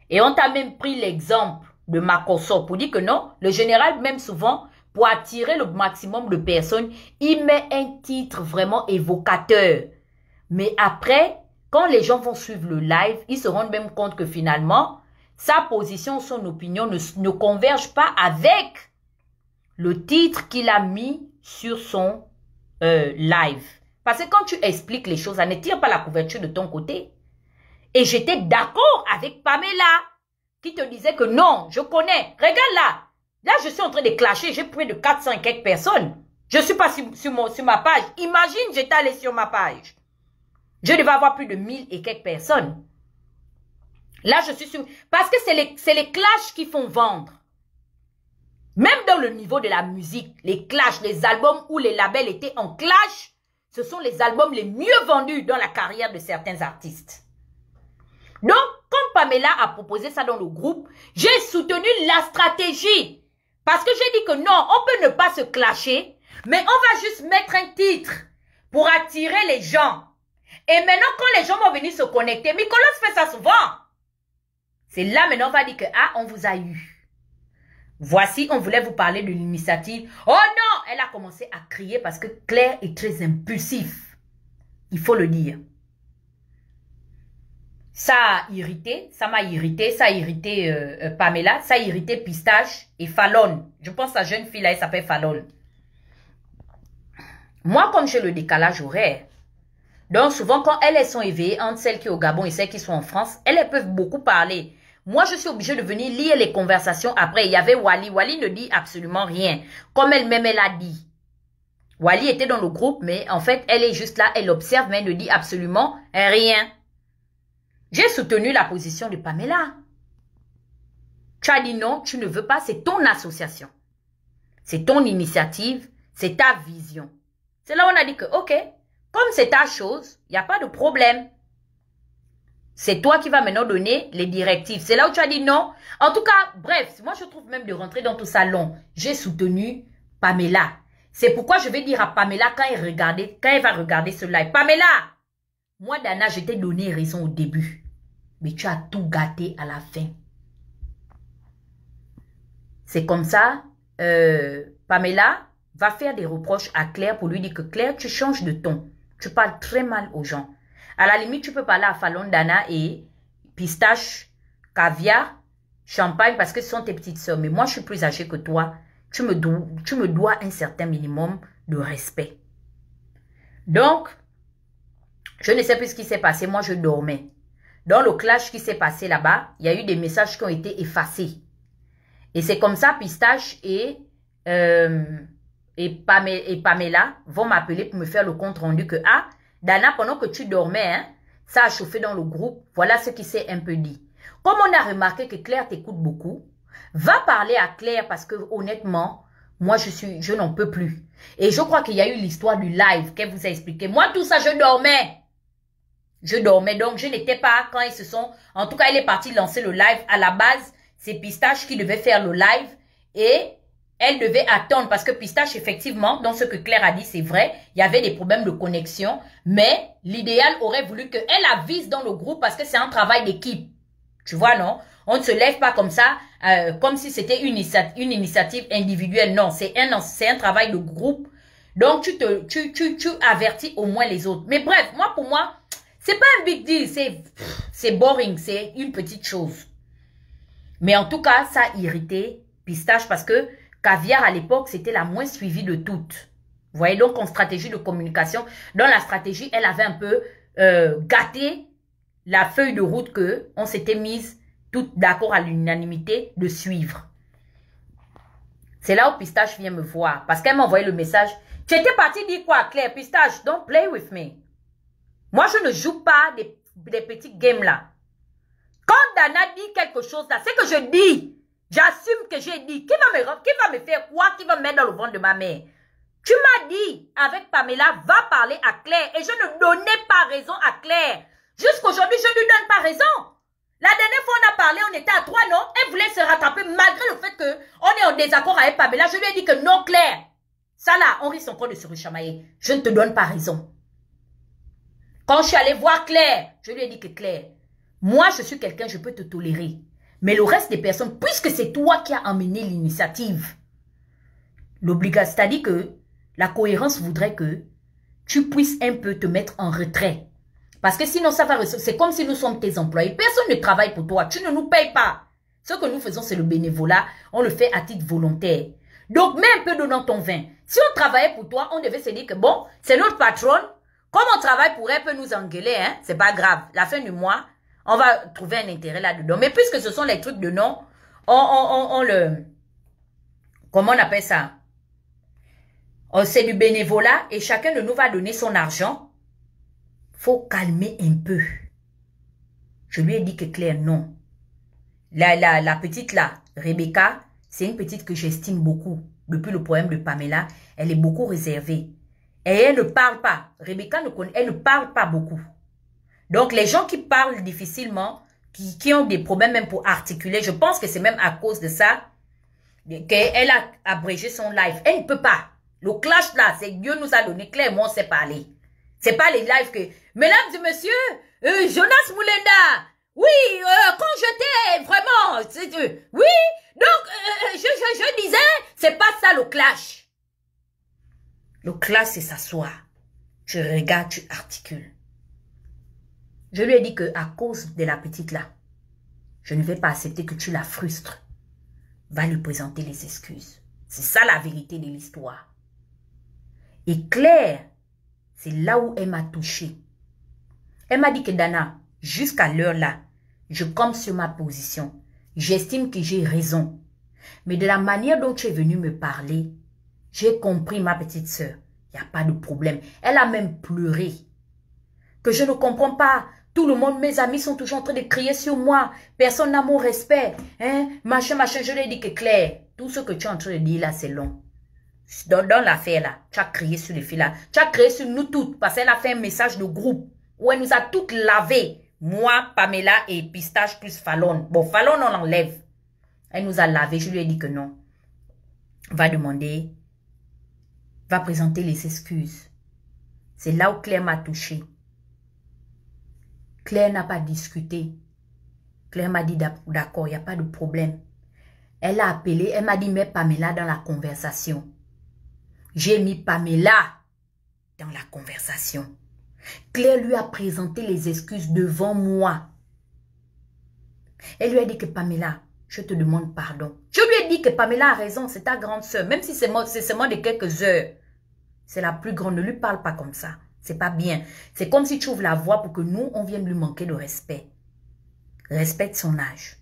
Et on t'a même pris l'exemple de Makosso pour dire que non, le général même souvent, pour attirer le maximum de personnes, il met un titre vraiment évocateur. Mais après, quand les gens vont suivre le live, ils se rendent même compte que finalement, sa position, son opinion ne convergent pas avec le titre qu'il a mis sur son live. Parce que quand tu expliques les choses, ça ne tire pas la couverture de ton côté. Et j'étais d'accord avec Pamela, qui te disait que non, je connais. Regarde là. Là, je suis en train de clasher. J'ai plus de 400 et quelques personnes. Je ne suis pas sur ma page. Imagine, j'étais allé sur ma page. Je devais avoir plus de 1000 et quelques personnes. Là, je suis sur... Parce que c'est les clashs qui font vendre. Même dans le niveau de la musique, les clashs, les albums où les labels étaient en clash, ce sont les albums les mieux vendus dans la carrière de certains artistes. Donc, comme Pamela a proposé ça dans le groupe, j'ai soutenu la stratégie. Parce que j'ai dit que non, on peut ne pas se clasher, mais on va juste mettre un titre pour attirer les gens. Et maintenant, quand les gens vont venir se connecter, Mikolos fait ça souvent. C'est là maintenant, on va dire que, on vous a eu. Voici, on voulait vous parler de l'initiative. Oh non, elle a commencé à crier parce que Claire est très impulsif. Il faut le dire. Ça a irrité, ça m'a irrité, ça a irrité Pamela, ça a irrité Pistache et Fallon. Je pense que la jeune fille là, elle s'appelle Fallon. Moi, comme j'ai le décalage horaire, Donc, souvent, quand elles sont éveillées, entre celles qui sont au Gabon et celles qui sont en France, elles peuvent beaucoup parler. Moi, je suis obligée de venir lire les conversations après. Il y avait Wally. Wally ne dit absolument rien. Comme elle-même, elle a dit. Wally était dans le groupe, mais en fait, elle est juste là, elle observe, mais elle ne dit absolument rien. J'ai soutenu la position de Pamela. Tu as dit non, tu ne veux pas, c'est ton association. C'est ton initiative, c'est ta vision. C'est là où on a dit que, ok, comme c'est ta chose, il n'y a pas de problème. C'est toi qui vas maintenant donner les directives. C'est là où tu as dit non. En tout cas, bref, moi je trouve même de rentrer dans tout ça long. J'ai soutenu Pamela. C'est pourquoi je vais dire à Pamela quand elle va regarder ce live. Pamela, moi Dana, je t'ai donné raison au début. Mais tu as tout gâté à la fin. C'est comme ça, Pamela va faire des reproches à Claire pour lui dire que Claire, tu changes de ton. Tu parles très mal aux gens. À la limite, tu peux parler à Fallon, Dana et Pistache, Caviar, Champagne parce que ce sont tes petites sœurs. Mais moi, je suis plus âgée que toi. Tu me dois un certain minimum de respect. Donc, je ne sais plus ce qui s'est passé. Moi, je dormais. Dans le clash qui s'est passé là-bas, il y a eu des messages qui ont été effacés. Et c'est comme ça, Pistache et Pamela vont m'appeler pour me faire le compte rendu que, ah, Dana, pendant que tu dormais, hein, ça a chauffé dans le groupe. Voilà ce qui s'est un peu dit. Comme on a remarqué que Claire t'écoute beaucoup, va parler à Claire parce que honnêtement, moi je n'en peux plus. Et je crois qu'il y a eu l'histoire du live qu'elle vous a expliqué. Moi tout ça je dormais. Je dormais donc je n'étais pas quand ils se sont... En tout cas elle est partie lancer le live. À la base c'est Pistache qui devait faire le live et elle devait attendre parce que Pistache effectivement dans ce que Claire a dit c'est vrai. Il y avait des problèmes de connexion mais l'idéal aurait voulu qu'elle avise dans le groupe parce que c'est un travail d'équipe. Tu vois, non? On ne se lève pas comme ça, comme si c'était une initiative individuelle. Non, c'est un travail de groupe. Donc, tu avertis au moins les autres. Mais bref, pour moi, c'est pas un big deal. C'est boring. C'est une petite chose. Mais en tout cas, ça a irrité Pistache parce que Caviar, à l'époque, c'était la moins suivie de toutes. Vous voyez, donc, en stratégie de communication, dans la stratégie, elle avait un peu gâté la feuille de route que on s'était mise toutes d'accord à l'unanimité de suivre. C'est là où Pistache vient me voir. Parce qu'elle m'a envoyé le message. Tu étais parti dire quoi, Claire? Pistache, don't play with me. Moi, je ne joue pas des petits games là. Quand Dana dit quelque chose là, c'est que je dis. J'assume que j'ai dit. Qui va me faire quoi? Qui va me mettre dans le ventre de ma mère? Tu m'as dit, avec Pamela, va parler à Claire. Et je ne donnais pas raison à Claire. Jusqu'aujourd'hui, je ne lui donne pas raison. La dernière fois, on a parlé, on était à 3, non? Elle voulait se rattraper malgré le fait qu'on est en désaccord avec Pamela. Je lui ai dit que non, Claire. Ça là, on risque encore de se rechamailler. Je ne te donne pas raison. Quand je suis allée voir Claire, je lui ai dit que Claire, moi, je suis quelqu'un, je peux te tolérer. Mais le reste des personnes, puisque c'est toi qui as amené l'initiative, l'obligation, c'est-à-dire que la cohérence voudrait que tu puisses un peu te mettre en retrait. Parce que sinon, ça va... C'est comme si nous sommes tes employés. Personne ne travaille pour toi. Tu ne nous payes pas. Ce que nous faisons, c'est le bénévolat. On le fait à titre volontaire. Donc, mets un peu d'eau dans ton vin. Si on travaillait pour toi, on devait se dire que bon, c'est notre patronne. Comme on travaille pour elle, elle peut nous engueuler. Hein? C'est pas grave. La fin du mois, on va trouver un intérêt là-dedans. Mais puisque ce sont les trucs de nom, on le... Comment on appelle ça? C'est du bénévolat et chacun de nous va donner son argent. Faut calmer un peu. Je lui ai dit que Claire, non. La petite là, Rebecca, c'est une petite que j'estime beaucoup. Depuis le problème de Pamela, elle est beaucoup réservée. Et elle ne parle pas. Rebecca, elle ne parle pas beaucoup. Donc, les gens qui parlent difficilement, qui ont des problèmes même pour articuler, je pense que c'est même à cause de ça qu'elle a abrégé son live. Elle ne peut pas. Le clash là, c'est Dieu nous a donné. Claire et moi, on sait parler. C'est pas les lives que... Mesdames et messieurs, Jonas Moulenda, oui, quand j'étais vraiment... oui, donc, je disais, c'est pas ça le clash. Le clash, c'est s'asseoir. Tu regardes, tu articules. Je lui ai dit que à cause de la petite là, je ne vais pas accepter que tu la frustres. Va lui présenter les excuses. C'est ça la vérité de l'histoire. Et Claire, c'est là où elle m'a touché. Elle m'a dit que Dana, jusqu'à l'heure là, je compte sur ma position. J'estime que j'ai raison. Mais de la manière dont tu es venu me parler, j'ai compris ma petite sœur. Il n'y a pas de problème. Elle a même pleuré. Que je ne comprends pas. Tout le monde, mes amis sont toujours en train de crier sur moi. Personne n'a mon respect. Hein? Machin, machin. Je lui ai dit que Claire, tout ce que tu es en train de dire là, c'est long. Dans l'affaire là, tu as crié sur les filles là. Tu as crié sur nous toutes. Parce qu'elle a fait un message de groupe où elle nous a toutes lavées. Moi, Pamela et Pistache plus Fallon. Bon, Fallon, on l'enlève. Elle nous a lavé. Je lui ai dit que non. Va demander. Va présenter les excuses. C'est là où Claire m'a touché. Claire n'a pas discuté. Claire m'a dit d'accord, il n'y a pas de problème. Elle a appelé, elle m'a dit mets Pamela dans la conversation. J'ai mis Pamela dans la conversation. Claire lui a présenté les excuses devant moi. Elle lui a dit que Pamela, je te demande pardon. Je lui ai dit que Pamela a raison, c'est ta grande sœur. Même si c'est seulement de quelques heures. C'est la plus grande, ne lui parle pas comme ça. C'est pas bien. C'est comme si tu ouvres la voie pour que nous, on vienne lui manquer de respect. Respecte son âge.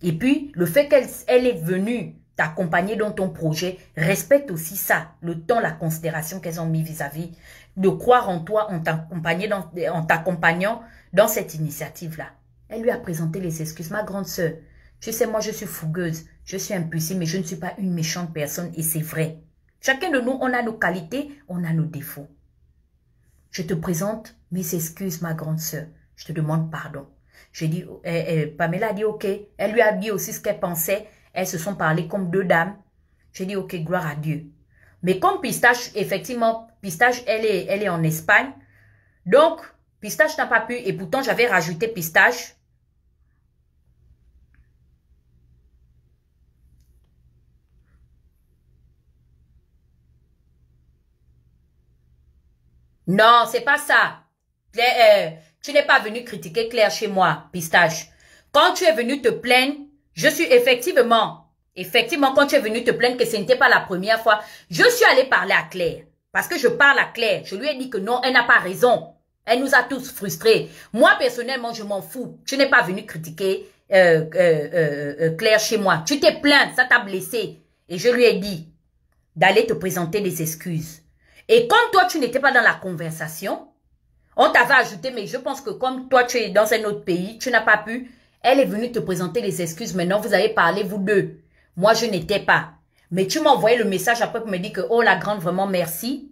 Et puis, le fait qu'elle est venue t'accompagner dans ton projet, respecte aussi ça, le temps, la considération qu'elles ont mis vis-à-vis de croire en toi, en t'accompagnant dans cette initiative-là. Elle lui a présenté les excuses. Ma grande sœur, tu sais, moi, je suis fougueuse, je suis impulsive, mais je ne suis pas une méchante personne et c'est vrai. Chacun de nous, on a nos qualités, on a nos défauts. Je te présente mes excuses, ma grande sœur. Je te demande pardon. J'ai dit, Pamela a dit ok. Elle lui a dit aussi ce qu'elle pensait. Elles se sont parlé comme deux dames. J'ai dit ok, gloire à Dieu. Mais comme Pistache, effectivement, Pistache, elle est en Espagne. Donc, Pistache n'a pas pu. Et pourtant, j'avais rajouté Pistache. Non, c'est pas ça. Tu n'es pas venu critiquer Claire chez moi, Pistache. Quand tu es venu te plaindre, je suis effectivement, quand tu es venu te plaindre que ce n'était pas la première fois, je suis allée parler à Claire. Parce que je parle à Claire. Je lui ai dit que non, elle n'a pas raison. Elle nous a tous frustrés. Moi, personnellement, je m'en fous. Tu n'es pas venu critiquer Claire chez moi. Tu t'es plainte, ça t'a blessé. Et je lui ai dit d'aller te présenter des excuses. Et comme toi, tu n'étais pas dans la conversation, on t'avait ajouté, mais je pense que comme toi, tu es dans un autre pays, tu n'as pas pu. Elle est venue te présenter les excuses. Maintenant, vous avez parlé, vous deux. Moi, je n'étais pas. Mais tu m'as envoyé le message après pour me dire que, oh, la grande, vraiment, merci.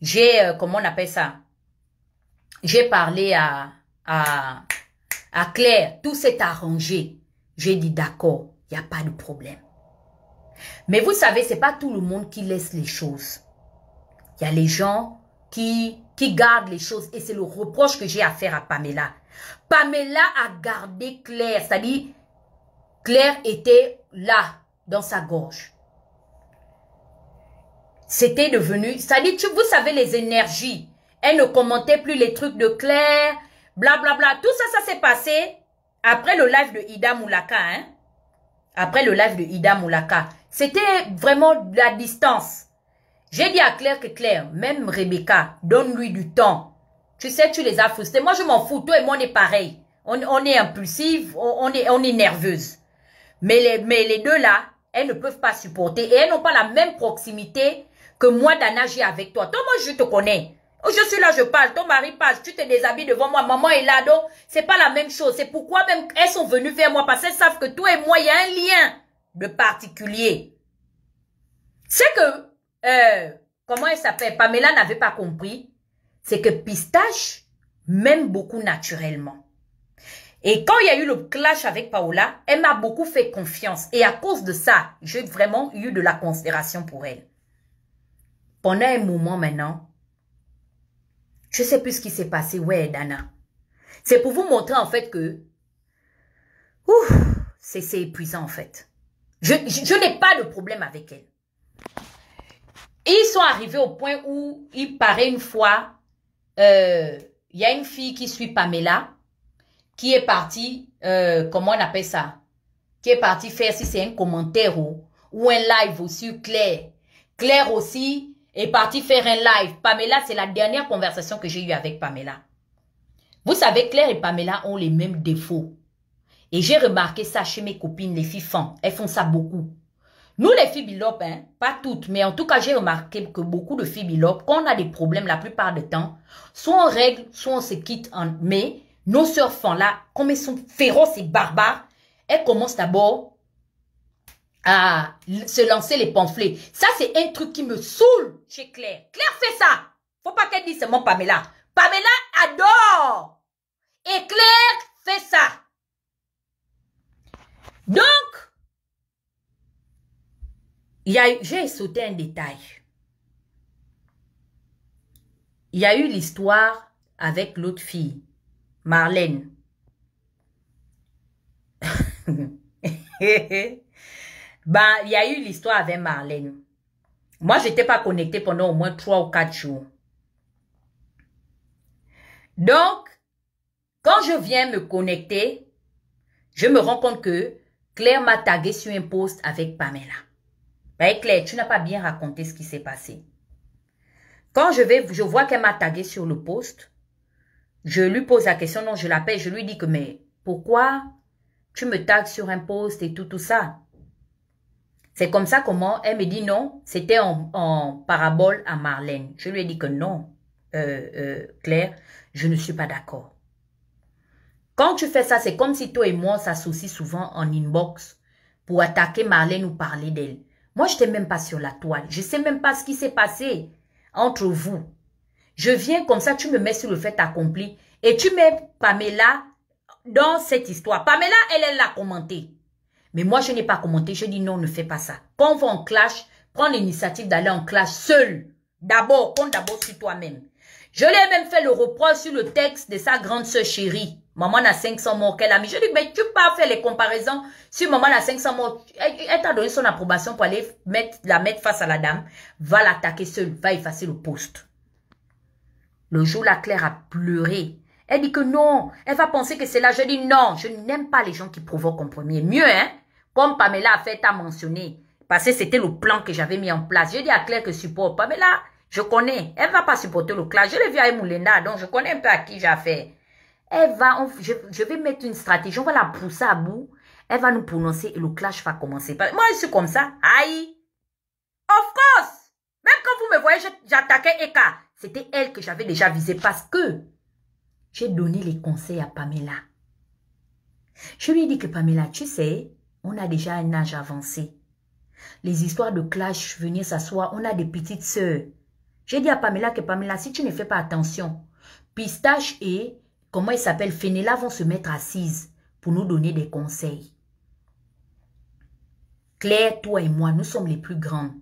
J'ai, comment on appelle ça? J'ai parlé à Claire. Tout s'est arrangé. J'ai dit, d'accord, il n'y a pas de problème. Mais vous savez, c'est pas tout le monde qui laisse les choses. Il y a les gens qui gardent les choses. Et c'est le reproche que j'ai à faire à Pamela. Pamela a gardé Claire. C'est-à-dire, Claire était là, dans sa gorge. C'était devenu... C'est-à-dire, vous savez, les énergies. Elle ne commentait plus les trucs de Claire. Blablabla. Tout ça, ça s'est passé après le live de Ida Moulaka. Hein? Après le live de Ida Moulaka. C'était vraiment de la distance. J'ai dit à Claire que Claire, même Rebecca, donne-lui du temps. Tu sais, tu les as frustrés. Moi, je m'en fous. Toi et moi, on est pareil. On est impulsive, on est nerveuse. Mais les deux là, elles ne peuvent pas supporter. Et elles n'ont pas la même proximité que moi, Dana, j'ai avec toi. Toi, moi, je te connais. Je suis là, je parle. Ton mari passe, tu te déshabilles devant moi. Maman est là, donc c'est pas la même chose. C'est pourquoi même elles sont venues vers moi. Parce qu'elles savent que toi et moi, il y a un lien de particulier. C'est que... comment elle s'appelle? Pamela n'avait pas compris. C'est que Pistache m'aime beaucoup naturellement. Et quand il y a eu le clash avec Paola, elle m'a beaucoup fait confiance. Et à cause de ça, j'ai vraiment eu de la considération pour elle. Pendant un moment maintenant, je ne sais plus ce qui s'est passé. Ouais, Dana. C'est pour vous montrer en fait que c'est épuisant en fait. Je n'ai pas de problème avec elle. Et ils sont arrivés au point où il paraît une fois, il y a une fille qui suit Pamela, qui est partie, comment on appelle ça? Qui est partie faire, si c'est un commentaire ou un live sur Claire. Claire aussi est partie faire un live. Pamela, c'est la dernière conversation que j'ai eue avec Pamela. Vous savez, Claire et Pamela ont les mêmes défauts. Et j'ai remarqué ça chez mes copines, les filles femmes. Elles font ça beaucoup. Nous, les filles bilop, hein, pas toutes, mais en tout cas, j'ai remarqué que beaucoup de filles bilop, quand on a des problèmes la plupart du temps, soit on règle, soit on se quitte. Mais nos sœurs font là, comme elles sont féroces et barbares, elles commencent d'abord à se lancer les pamphlets. Ça, c'est un truc qui me saoule chez Claire. Claire fait ça. Faut pas qu'elle dise seulement Pamela. Pamela adore. Et Claire fait ça. Donc, j'ai sauté un détail. Il y a eu l'histoire avec l'autre fille, Marlène. Ben, il y a eu l'histoire avec Marlène. Moi, je n'étais pas connectée pendant au moins 3 ou 4 jours. Donc, quand je viens me connecter, je me rends compte que Claire m'a tagué sur un post avec Pamela. Ben Claire, tu n'as pas bien raconté ce qui s'est passé. Quand je vois qu'elle m'a tagué sur le post, je lui pose la question, non, je l'appelle, je lui dis que, mais pourquoi tu me tagues sur un post et tout ça? C'est comme ça comment elle me dit non, c'était en parabole à Marlène. Je lui ai dit que non, Claire, je ne suis pas d'accord. Quand tu fais ça, c'est comme si toi et moi, on s'associe souvent en inbox pour attaquer Marlène ou parler d'elle. Moi, je n'étais même pas sur la toile. Je ne sais même pas ce qui s'est passé entre vous. Je viens comme ça, tu me mets sur le fait accompli et tu mets Pamela dans cette histoire. Pamela, elle l'a commenté. Mais moi, je n'ai pas commenté. Je dis non, ne fais pas ça. Quand on va en clash, prends l'initiative d'aller en clash seul. D'abord, compte d'abord sur toi-même. Je lui ai même fait le reproche sur le texte de sa grande sœur chérie. Maman a 500 morts qu'elle a mis. Je dis, mais tu peux pas faire les comparaisons sur maman a 500 morts. Elle t'a donné son approbation pour aller la mettre face à la dame. Va l'attaquer seule. Va effacer le post. Le jour, la Claire a pleuré. Elle dit que non. Elle va penser que c'est là. Je dis non. Je n'aime pas les gens qui provoquent en premier. Mieux, hein. Comme Pamela a fait, t'as mentionné. Parce que c'était le plan que j'avais mis en place. Je dis à Claire que supporte. Pamela, je connais. Elle ne va pas supporter le clash. Je l'ai vu avec Moulenda. Donc, je connais un peu à qui j'ai affaire. Elle va, je vais mettre une stratégie, on va la pousser à bout, elle va nous prononcer et le clash va commencer. Moi, je suis comme ça. Aïe! Of course! Même quand vous me voyez, j'attaquais Eka. C'était elle que j'avais déjà visée parce que j'ai donné les conseils à Pamela. Je lui ai dit que Pamela, tu sais, on a déjà un âge avancé. Les histoires de clash, venir s'asseoir, on a des petites sœurs. J'ai dit à Pamela que Pamela, si tu ne fais pas attention, Pistache et comment il s'appelle, Fenella vont se mettre assises pour nous donner des conseils. Claire, toi et moi, nous sommes les plus grands.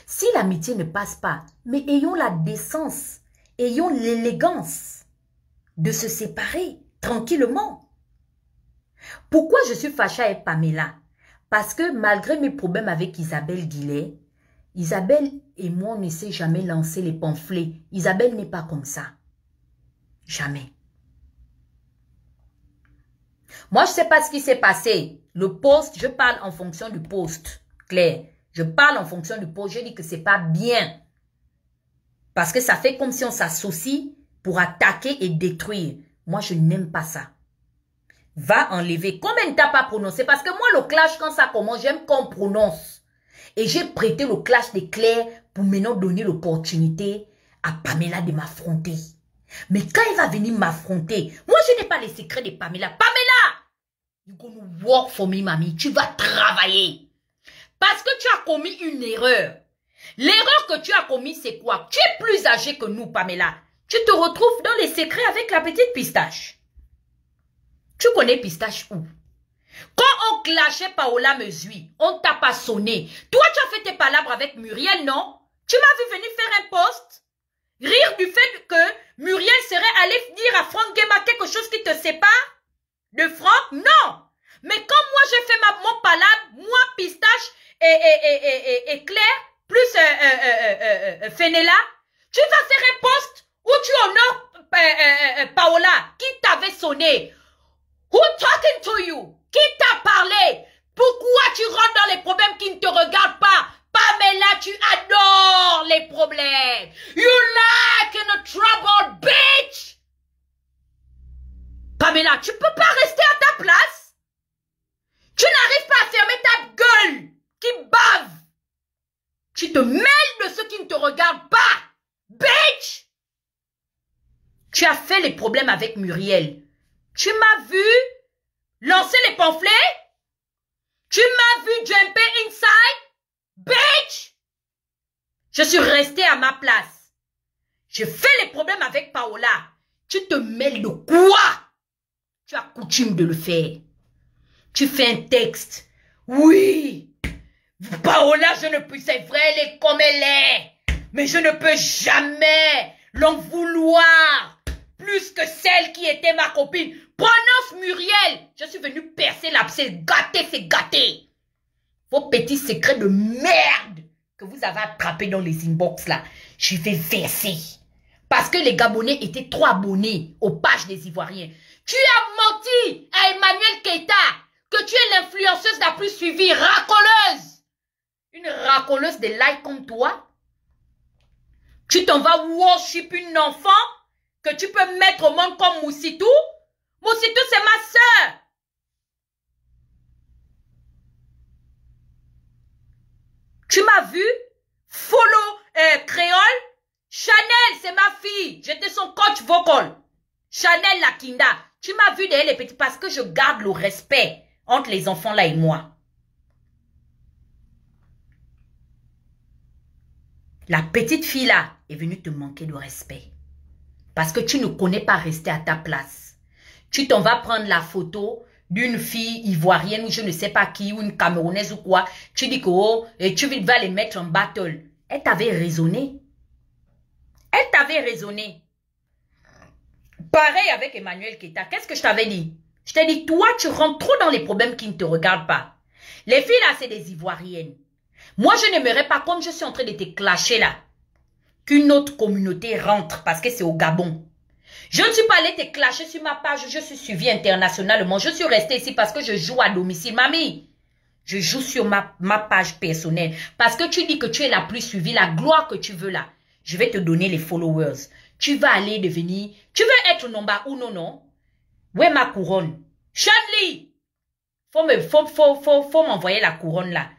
Si l'amitié ne passe pas, mais ayons la décence, ayons l'élégance de se séparer tranquillement. Pourquoi je suis fâchée avec Pamela? Parce que malgré mes problèmes avec Isabelle Guillet, Isabelle et moi, on ne s'est jamais lancé les pamphlets. Isabelle n'est pas comme ça. Jamais. Moi, je ne sais pas ce qui s'est passé. Le post, je parle en fonction du post, Claire. Je parle en fonction du post. Je dis que ce n'est pas bien. Parce que ça fait comme si on s'associe pour attaquer et détruire. Moi, je n'aime pas ça. Va enlever. Combien ne t'as pas prononcé? Parce que moi, le clash, quand ça commence, j'aime qu'on prononce. Et j'ai prêté le clash de Claire pour maintenant donner l'opportunité à Pamela de m'affronter. Mais quand elle va venir m'affronter, moi, je n'ai pas les secrets de Pamela. Pamela! You're gonna work for me, mamie. Tu vas travailler. Parce que tu as commis une erreur. L'erreur que tu as commise, c'est quoi? Tu es plus âgée que nous, Pamela. Tu te retrouves dans les secrets avec la petite Pistache. Tu connais Pistache où? Quand on clashait Paola Mesui, on t'a pas sonné. Toi, tu as fait tes palabres avec Muriel, non? Tu m'as vu venir faire un post? Rire du fait que Muriel serait allée dire à Franck Guéma quelque chose qui te sépare de Franck? Non! Mais quand moi j'ai fait mon palabre, moi, Pistache et Claire, plus Fenella, tu vas faire un post où tu honores Paola qui t'avait sonné. Who talking to you? Qui t'a parlé? Pourquoi tu rentres dans les problèmes qui ne te regardent pas? Pamela, tu adores les problèmes. You like in a trouble, bitch. Pamela, tu peux pas rester à ta place. Tu n'arrives pas à fermer ta gueule qui bave. Tu te mêles de ceux qui ne te regardent pas. Bitch! Tu as fait les problèmes avec Muriel. Tu m'as vu lancer les pamphlets? Tu m'as vu jumper inside? Bitch! Je suis restée à ma place. Je fais les problèmes avec Paola. Tu te mêles de quoi? Tu as coutume de le faire. Tu fais un texte. Oui. Paola, je ne peux, c'est vrai, elle est comme elle est. Mais je ne peux jamais l'en vouloir plus que celle qui était ma copine. Prononce Muriel. Je suis venue percer l'abcès. Gâter, c'est gâter. Vos petits secrets de merde que vous avez attrapés dans les inbox là, je vais verser. Parce que les Gabonais étaient trop abonnés aux pages des Ivoiriens. Tu as menti à Emmanuel Keita que tu es l'influenceuse la plus suivie, racoleuse. Une racoleuse de likes comme toi. Tu t'en vas worship une enfant que tu peux mettre au monde comme Moussitou. Moussitou, c'est ma soeur. Tu m'as vu? Follow Créole. Chanel, c'est ma fille. J'étais son coach vocal. Chanel Lakinda. Tu m'as vu derrière les petits parce que je garde le respect entre les enfants là et moi. La petite fille là est venue te manquer de respect. Parce que tu ne connais pas rester à ta place. Tu t'en vas prendre la photo d'une fille ivoirienne ou je ne sais pas qui, ou une camerounaise ou quoi. Tu dis que oh, et tu vas les mettre en battle. Elle t'avait raisonné. Elle t'avait raisonné. Pareil avec Emmanuel Keita. Qu'est-ce que je t'avais dit? Je t'ai dit, toi, tu rentres trop dans les problèmes qui ne te regardent pas. Les filles là, c'est des Ivoiriennes. Moi, je n'aimerais pas, comme je suis en train de te clasher là, qu'une autre communauté rentre parce que c'est au Gabon. Je ne suis pas allée te clasher sur ma page, je suis suivie internationalement. Je suis restée ici parce que je joue à domicile. Mamie, je joue sur ma page personnelle. Parce que tu dis que tu es la plus suivie, la gloire que tu veux là. Je vais te donner les followers. Tu vas aller devenir... Tu veux être Nomba ou non? Où est ma couronne? Chanley, faut m'envoyer la couronne là.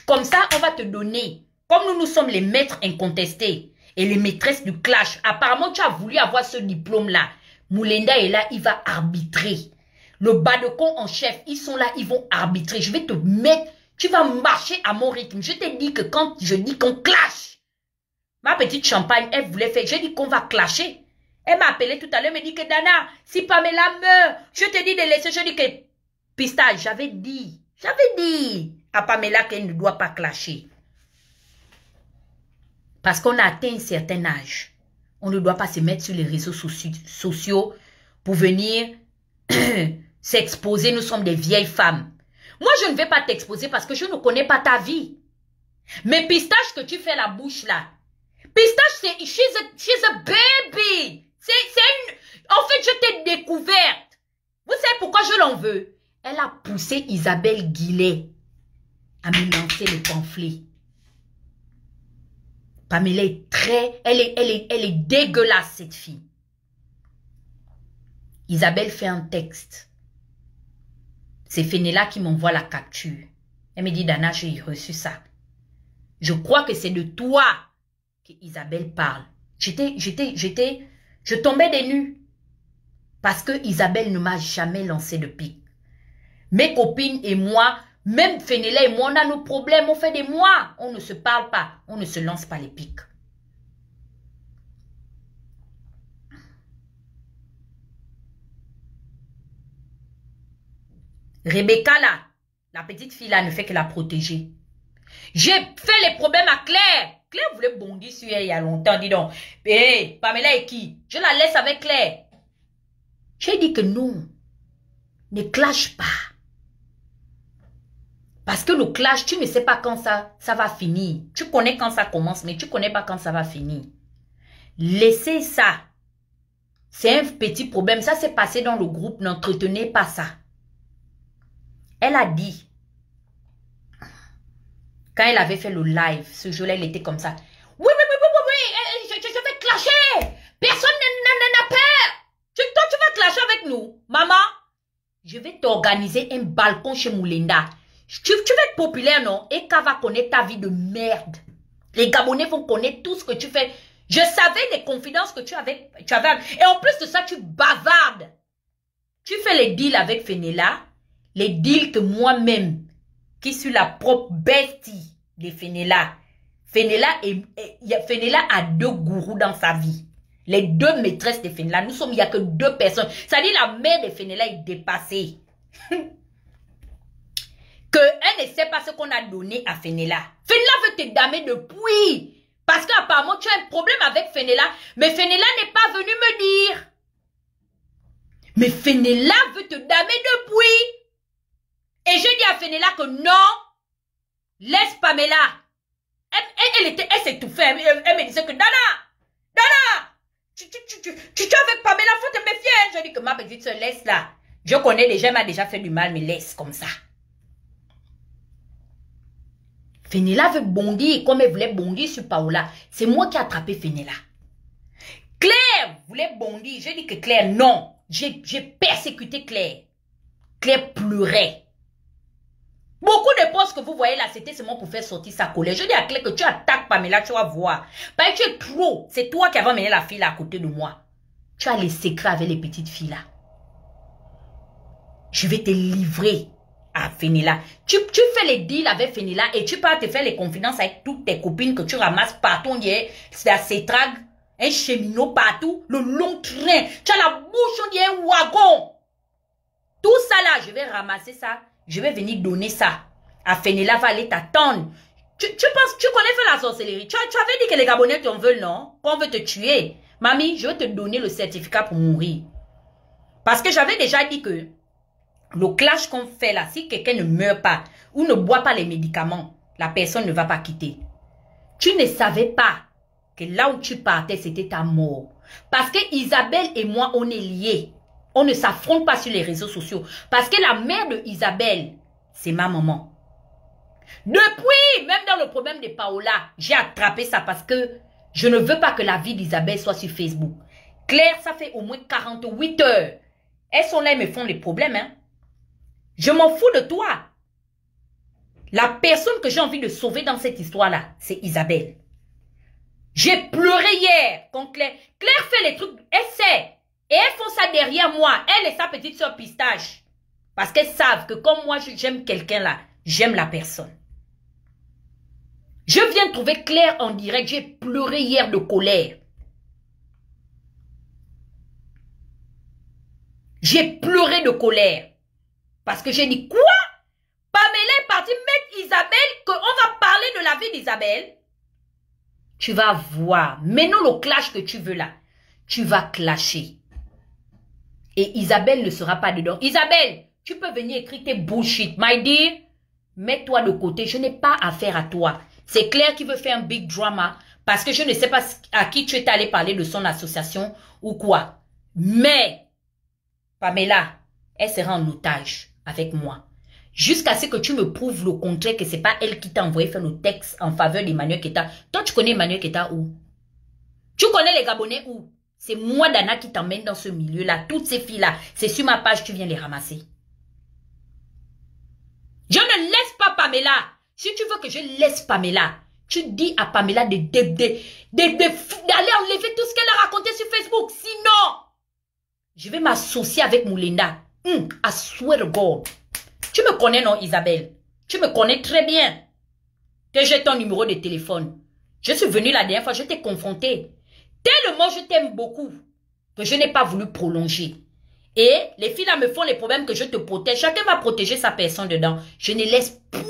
Comme ça, on va te donner. Comme nous sommes les maîtres incontestés et les maîtresses du clash. Apparemment, tu as voulu avoir ce diplôme-là. Moulenda est là, il va arbitrer. Le Badekon en chef, ils sont là, ils vont arbitrer. Je vais te mettre, tu vas marcher à mon rythme. Je t'ai dit que quand je dis qu'on clash, ma petite champagne, elle voulait faire, j'ai dit qu'on va clasher. Elle m'a appelé tout à l'heure, elle me dit que Dana, si Pamela meurt, je te dis de laisser, je dis que Pistache, j'avais dit à Pamela qu'elle ne doit pas clasher. Parce qu'on a atteint un certain âge. On ne doit pas se mettre sur les réseaux sociaux pour venir s'exposer. Nous sommes des vieilles femmes. Moi, je ne vais pas t'exposer parce que je ne connais pas ta vie. Mais Pistache que tu fais la bouche là. Pistache, c'est she's a baby. C'est une... En fait, je t'ai découverte. Vous savez pourquoi je l'en veux? Elle a poussé Isabelle Guillet à me lancer le pamphlet. Pamela est très... Elle est dégueulasse, cette fille. Isabelle fait un texte. C'est Fenella qui m'envoie la capture. Elle me dit, Dana, j'ai reçu ça. Je crois que c'est de toi que Isabelle parle. Je tombais des nues. Parce que Isabelle ne m'a jamais lancé de pique. Mes copines et moi, même Fenella et moi, on a nos problèmes. On fait des mois. On ne se parle pas. On ne se lance pas les piques. Rebecca là, la petite fille là ne fait que la protéger. J'ai fait les problèmes à Claire. Claire voulait bondir sur elle il y a longtemps. Dis donc, hey, Pamela est qui? Je la laisse avec Claire. J'ai dit que non. Ne clash pas. Parce que le clash, tu ne sais pas quand ça va finir. Tu connais quand ça commence, mais tu ne connais pas quand ça va finir. Laissez ça. C'est un petit problème. Ça s'est passé dans le groupe. N'entretenez pas ça. Elle a dit, quand elle avait fait le live, ce jour-là, elle était comme ça. Oui, je vais clasher. Personne n'a peur. Toi, tu vas clasher avec nous? Maman, je vais t'organiser un balcon chez Moulinda. Tu vas être populaire, non? Et qu'elle va connaître ta vie de merde. Les Gabonais vont connaître tout ce que tu fais. Je savais les confidences que tu avais. Et en plus de ça, tu bavardes. Tu fais les deals avec Fenella. Les deals que moi-même, qui suis la propre bestie de Fenella. Fenella a 2 gourous dans sa vie. Les 2 maîtresses de Fenella. Nous sommes, il n'y a que 2 personnes. Ça dit la mère de Fenella est dépassée. Qu'elle ne sait pas ce qu'on a donné à Fenella. Fenella veut te damer depuis. Parce qu'apparemment, tu as un problème avec Fenella. Mais Fenella n'est pas venue me dire. Mais Fenella veut te damer depuis. Et j'ai dit à Fenella que non. Laisse Pamela. Elle s'étouffait. Elle me disait que Dana, tu es avec Pamela, faut te méfier. Je dis que ma petite soeur, laisse là. Je connais déjà, elle m'a déjà fait du mal, mais laisse comme ça. Fenella veut bondir comme elle voulait bondir sur Paola. C'est moi qui ai attrapé Fenella. Claire voulait bondir. J'ai dit que Claire, non. J'ai persécuté Claire. Claire pleurait. Beaucoup de postes que vous voyez là, c'était seulement pour faire sortir sa colère. Je dis à Claire que tu attaques Pamela, tu vas voir. Parce que tu es trop. C'est toi qui avais amené la fille là à côté de moi. Tu as les secrets avec les petites filles là. Je vais te livrer à Fenella. Tu fais les deals avec Fenella et tu pars te faire les confidences avec toutes tes copines que tu ramasses partout. On dirait, c'est la Cétrague, un cheminot partout, le long train. Tu as la bouche, on dirait un wagon. Tout ça là, je vais ramasser ça. Je vais venir donner ça. À Fenella va aller t'attendre. Tu penses, tu connais faire la sorcellerie. Tu avais dit que les Gabonais t'en veulent, non? Qu'on veut te tuer. Mamie, je vais te donner le certificat pour mourir. Parce que j'avais déjà dit que le clash qu'on fait là, si quelqu'un ne meurt pas ou ne boit pas les médicaments, la personne ne va pas quitter. Tu ne savais pas que là où tu partais, c'était ta mort. Parce que Isabelle et moi, on est liés. On ne s'affronte pas sur les réseaux sociaux. Parce que la mère de Isabelle, c'est ma maman. Depuis, même dans le problème de Paola, j'ai attrapé ça parce que je ne veux pas que la vie d'Isabelle soit sur Facebook. Claire, ça fait au moins 48 heures. Elles sont là et me font des problèmes, hein. Je m'en fous de toi. La personne que j'ai envie de sauver dans cette histoire-là, c'est Isabelle. J'ai pleuré hier contre Claire. Claire fait les trucs, elle sait. Et elles font ça derrière moi. Elle et sa petite soeur Pistache. Parce qu'elles savent que comme moi, j'aime quelqu'un là, j'aime la personne. Je viens de trouver Claire en direct. J'ai pleuré hier de colère. J'ai pleuré de colère. Parce que j'ai dit, quoi? Pamela est partie mettre Isabelle, qu'on va parler de la vie d'Isabelle. Tu vas voir. Maintenant le clash que tu veux là, tu vas clasher. Et Isabelle ne sera pas dedans. Isabelle, tu peux venir écrire tes bullshit. My dear, mets-toi de côté. Je n'ai pas affaire à toi. C'est Claire qui veut faire un big drama. Parce que je ne sais pas à qui tu es allé parler de son association ou quoi. Mais, Pamela, elle sera en otage avec moi. Jusqu'à ce que tu me prouves le contraire que ce n'est pas elle qui t'a envoyé faire le texte en faveur d'Emmanuel Keta. Toi, tu connais Emmanuel Keta où? Tu connais les Gabonais où? C'est moi, Dana, qui t'emmène dans ce milieu-là. Toutes ces filles-là, c'est sur ma page, tu viens les ramasser. Je ne laisse pas Pamela. Si tu veux que je laisse Pamela, tu dis à Pamela d'aller enlever tout ce qu'elle a raconté sur Facebook. Sinon, je vais m'associer avec Moulinda. I swear to God. Tu me connais, non, Isabelle? Tu me connais très bien. Que j'ai ton numéro de téléphone. Je suis venue la dernière fois, je t'ai confronté. Tellement je t'aime beaucoup que je n'ai pas voulu prolonger. Et les filles là me font les problèmes que je te protège. Chacun va protéger sa personne dedans. Je ne laisse point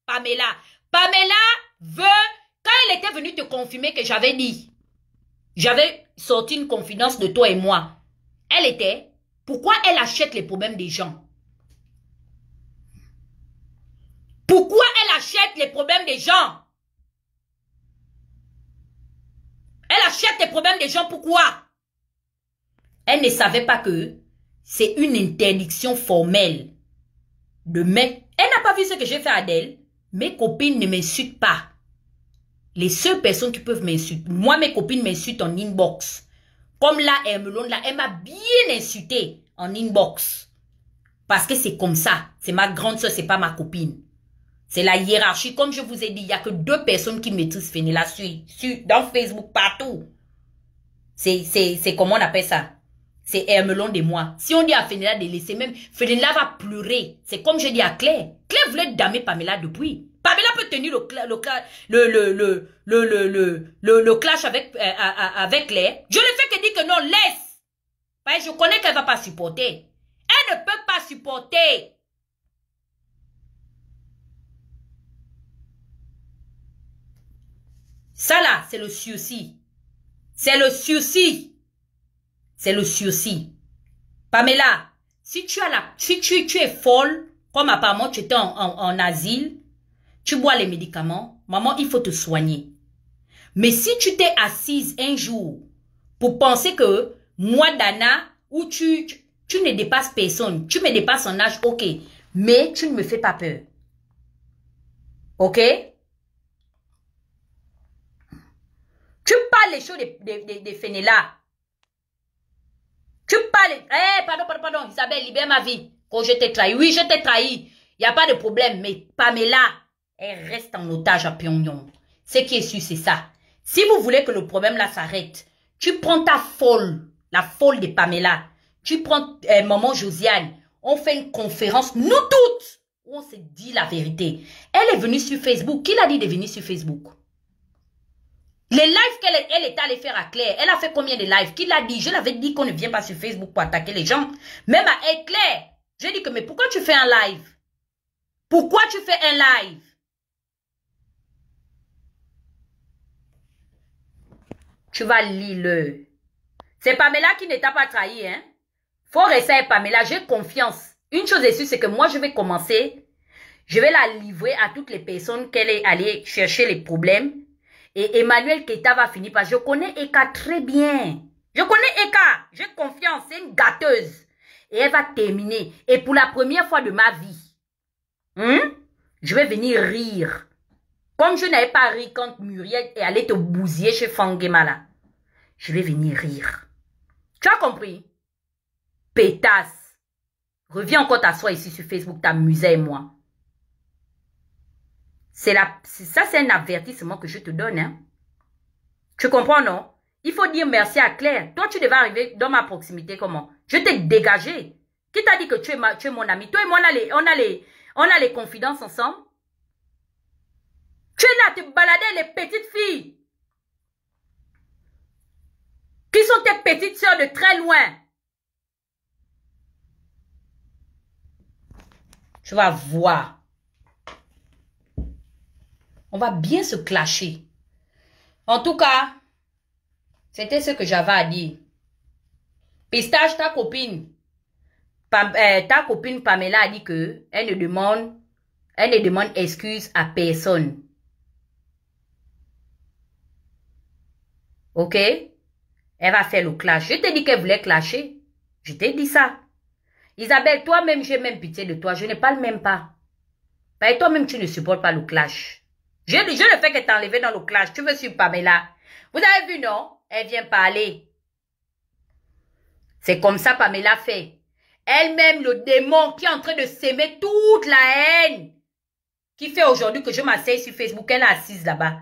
Pamela. Pamela veut, quand elle était venue te confirmer que j'avais dit, j'avais sorti une confidence de toi et moi. Elle était, pourquoi elle achète les problèmes des gens? Pourquoi elle achète les problèmes des gens? Elle achète les problèmes des gens, pourquoi? Elle ne savait pas que c'est une interdiction formelle de mettre. Elle n'a pas vu ce que j'ai fait à Adèle. Mes copines ne m'insultent pas. Les seules personnes qui peuvent m'insulter, moi mes copines m'insultent en inbox Comme là, elle m'a bien insulté en inbox. Parce que c'est comme ça. C'est ma grande soeur, c'est pas ma copine. C'est la hiérarchie. Comme je vous ai dit, il n'y a que 2 personnes qui maîtrisent Fenella dans Facebook, partout. C'est comment on appelle ça? C'est Hermelon de moi. Si on dit à Fenella de laisser même, Fenella va pleurer. C'est comme je dis à Claire. Claire voulait damer Pamela depuis. Pamela peut tenir le clash avec Claire. Je ne fais que dire que non, laisse. Parce que je connais qu'elle ne va pas supporter. Elle ne peut pas supporter. Ça là, c'est le sursis. C'est le sursis. C'est le sursis. Pamela, si tu es folle, comme apparemment tu étais en asile, tu bois les médicaments, maman, il faut te soigner. Mais si tu t'es assise un jour pour penser que moi, Dana, ou tu ne dépasses personne, tu me dépasses en âge, ok, mais tu ne me fais pas peur. Ok? Tu parles les choses de Fenella. Tu parles... pardon, Isabelle, libère ma vie. Quand je t'ai trahi. Oui, je t'ai trahi. Il n'y a pas de problème. Mais Pamela, elle reste en otage à Pyongyang. Ce qui est sûr, c'est ça. Si vous voulez que le problème là s'arrête, tu prends ta folle, la folle de Pamela. Tu prends maman Josiane. On fait une conférence, nous toutes, où on se dit la vérité. Elle est venue sur Facebook. Qui l'a dit de venir sur Facebook? Les lives qu'elle est allée faire à Claire, elle a fait combien de lives? Qui l'a dit? Je l'avais dit qu'on ne vient pas sur Facebook pour attaquer les gens. Même à elle, Claire, j'ai dit que mais pourquoi tu fais un live? Pourquoi tu fais un live? Tu vas lire-le. C'est Pamela qui ne t'a pas trahi, hein? Faut rester avec Pamela, j'ai confiance. Une chose est sûre, c'est que moi je vais commencer, je vais la livrer à toutes les personnes qu'elle est allée chercher les problèmes. Et Emmanuel Keita va finir par... Je connais Eka très bien. Je connais Eka. J'ai confiance. C'est une gâteuse. Et elle va terminer. Et pour la première fois de ma vie, je vais venir rire. Comme je n'avais pas ri quand Muriel est allée te bousiller chez Fangema là. Je vais venir rire. Tu as compris? Pétasse. Reviens encore t'asseoir ici sur Facebook, t'amuser et moi. Ça, c'est un avertissement que je te donne. Hein? Tu comprends, non? Il faut dire merci à Claire. Toi, tu devais arriver dans ma proximité comment? Je t'ai dégagé. Qui t'a dit que tu es mon ami? Toi et moi, on a les confidences ensemble. Tu es là, te balader les petites filles. Qui sont tes petites sœurs de très loin. Tu vas voir. On va bien se clasher. En tout cas, c'était ce que j'avais à dire. Pistache, ta copine Pamela a dit que elle ne demande excuse à personne. Ok? Elle va faire le clash. Je t'ai dit qu'elle voulait clasher. Je t'ai dit ça. Isabelle, toi-même, j'ai même pitié de toi. Je ne parle même pas. Et toi-même, tu ne supportes pas le clash. Je ne fais que t'enlever dans le clash. Tu veux suivre Pamela. Vous avez vu, non? Elle vient parler. C'est comme ça Pamela fait. Elle-même, le démon qui est en train de s'aimer toute la haine. Qui fait aujourd'hui que je m'asseye sur Facebook. Elle est assise là-bas.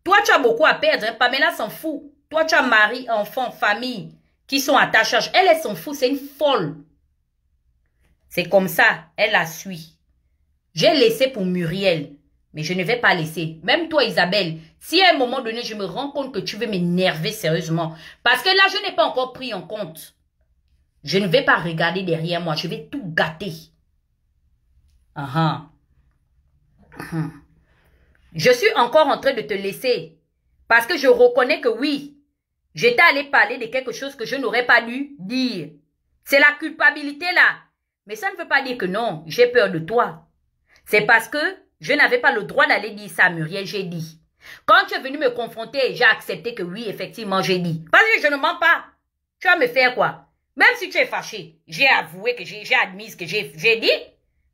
Toi, tu as beaucoup à perdre. Hein? Pamela s'en fout. Toi, tu as mari, enfant, famille qui sont à ta charge. Elle s'en fout. C'est une folle. C'est comme ça. Elle la suit. J'ai laissé pour Muriel. Mais je ne vais pas laisser. Même toi, Isabelle, si à un moment donné, je me rends compte que tu veux m'énerver sérieusement, parce que là, je n'ai pas encore pris en compte. Je ne vais pas regarder derrière moi. Je vais tout gâter. Je suis encore en train de te laisser. Parce que je reconnais que oui, j'étais allé parler de quelque chose que je n'aurais pas dû dire. C'est la culpabilité là. Mais ça ne veut pas dire que non, j'ai peur de toi. C'est parce que je n'avais pas le droit d'aller dire ça à Muriel, j'ai dit. Quand tu es venu me confronter, j'ai accepté que oui, effectivement, j'ai dit. Parce que je ne mens pas. Tu vas me faire quoi? Même si tu es fâché, j'ai avoué que j'ai admis ce que j'ai dit.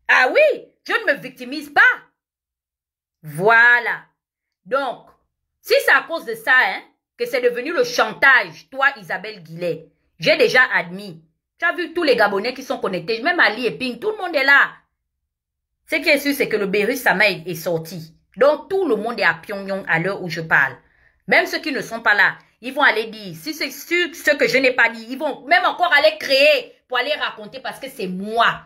Ah oui, je ne me victimise pas. Voilà. Donc, si c'est à cause de ça, hein, que c'est devenu le chantage, toi, Isabelle Guillet. J'ai déjà admis. Tu as vu tous les Gabonais qui sont connectés, même Ali et Ping, tout le monde est là. Ce qui est sûr, c'est que le Beirut Sama est sorti. Donc, tout le monde est à Pyongyang à l'heure où je parle. Même ceux qui ne sont pas là, ils vont aller dire, si c'est sûr ce que je n'ai pas dit, ils vont même encore aller créer pour aller raconter parce que c'est moi,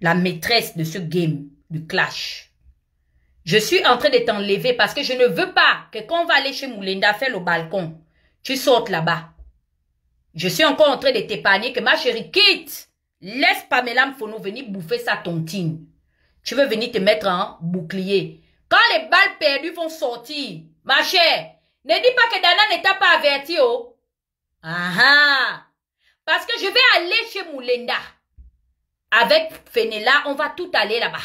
la maîtresse de ce game, du clash. Je suis en train de t'enlever parce que je ne veux pas que quand on va aller chez Moulinda faire le balcon, tu sortes là-bas. Je suis encore en train de t'épargner que ma chérie, quitte. Laisse Pamela Mfono venir bouffer sa tontine. Tu veux venir te mettre en bouclier. Quand les balles perdues vont sortir, ma chère, ne dis pas que Dana ne t'a pas averti, oh. Ah. Parce que je vais aller chez Moulinda. Avec Fenela, on va tout aller là-bas.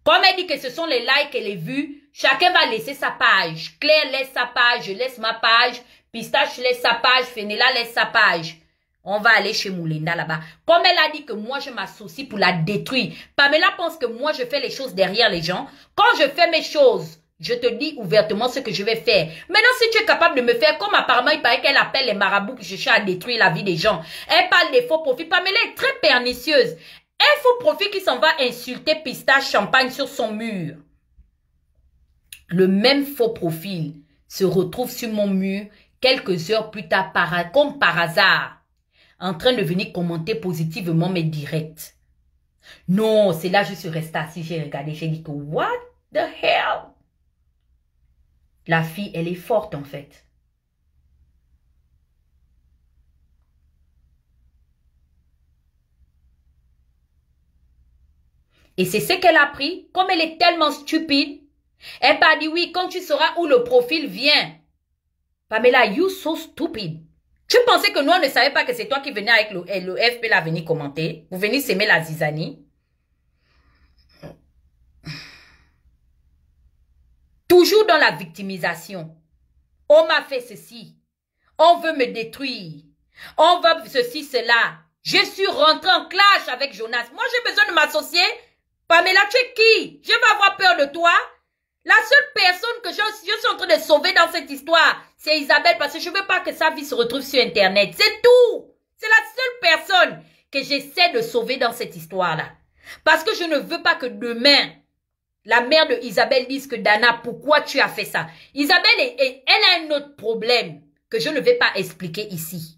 Comme elle dit que ce sont les likes et les vues, chacun va laisser sa page. Claire laisse sa page, je laisse ma page. Pistache laisse sa page, Fenela laisse sa page. On va aller chez Moulinda là-bas. Comme elle a dit que moi je m'associe pour la détruire. Pamela pense que moi je fais les choses derrière les gens. Quand je fais mes choses, je te dis ouvertement ce que je vais faire. Maintenant si tu es capable de me faire, comme apparemment il paraît qu'elle appelle les marabouts qui cherchent à détruire la vie des gens. Elle parle des faux profits. Pamela est très pernicieuse. Un faux profit qui s'en va insulter Pistache Champagne sur son mur. Le même faux profil se retrouve sur mon mur quelques heures plus tard, comme par hasard, en train de venir commenter positivement mes directs. Non, c'est là que je suis restée assise, j'ai regardé, j'ai dit que what the hell? La fille, elle est forte en fait. Et c'est ce qu'elle a pris, comme elle est tellement stupide. Elle m'a dit oui, quand tu sauras où le profil vient. Pamela, you so stupid. Tu pensais que nous, on ne savait pas que c'est toi qui venais avec le FP là venir commenter? Vous venez s'aimer la zizanie? Toujours dans la victimisation. On m'a fait ceci. On veut me détruire. On veut ceci, cela. Je suis rentrée en clash avec Jonas. Moi, j'ai besoin de m'associer. Pamela, tu es qui? Je vais avoir peur de toi. La seule personne que je suis en train de sauver dans cette histoire, c'est Isabelle, parce que je ne veux pas que sa vie se retrouve sur Internet. C'est tout. C'est la seule personne que j'essaie de sauver dans cette histoire-là. Parce que je ne veux pas que demain, la mère de Isabelle dise que Dana, pourquoi tu as fait ça? Isabelle, elle a un autre problème que je ne vais pas expliquer ici.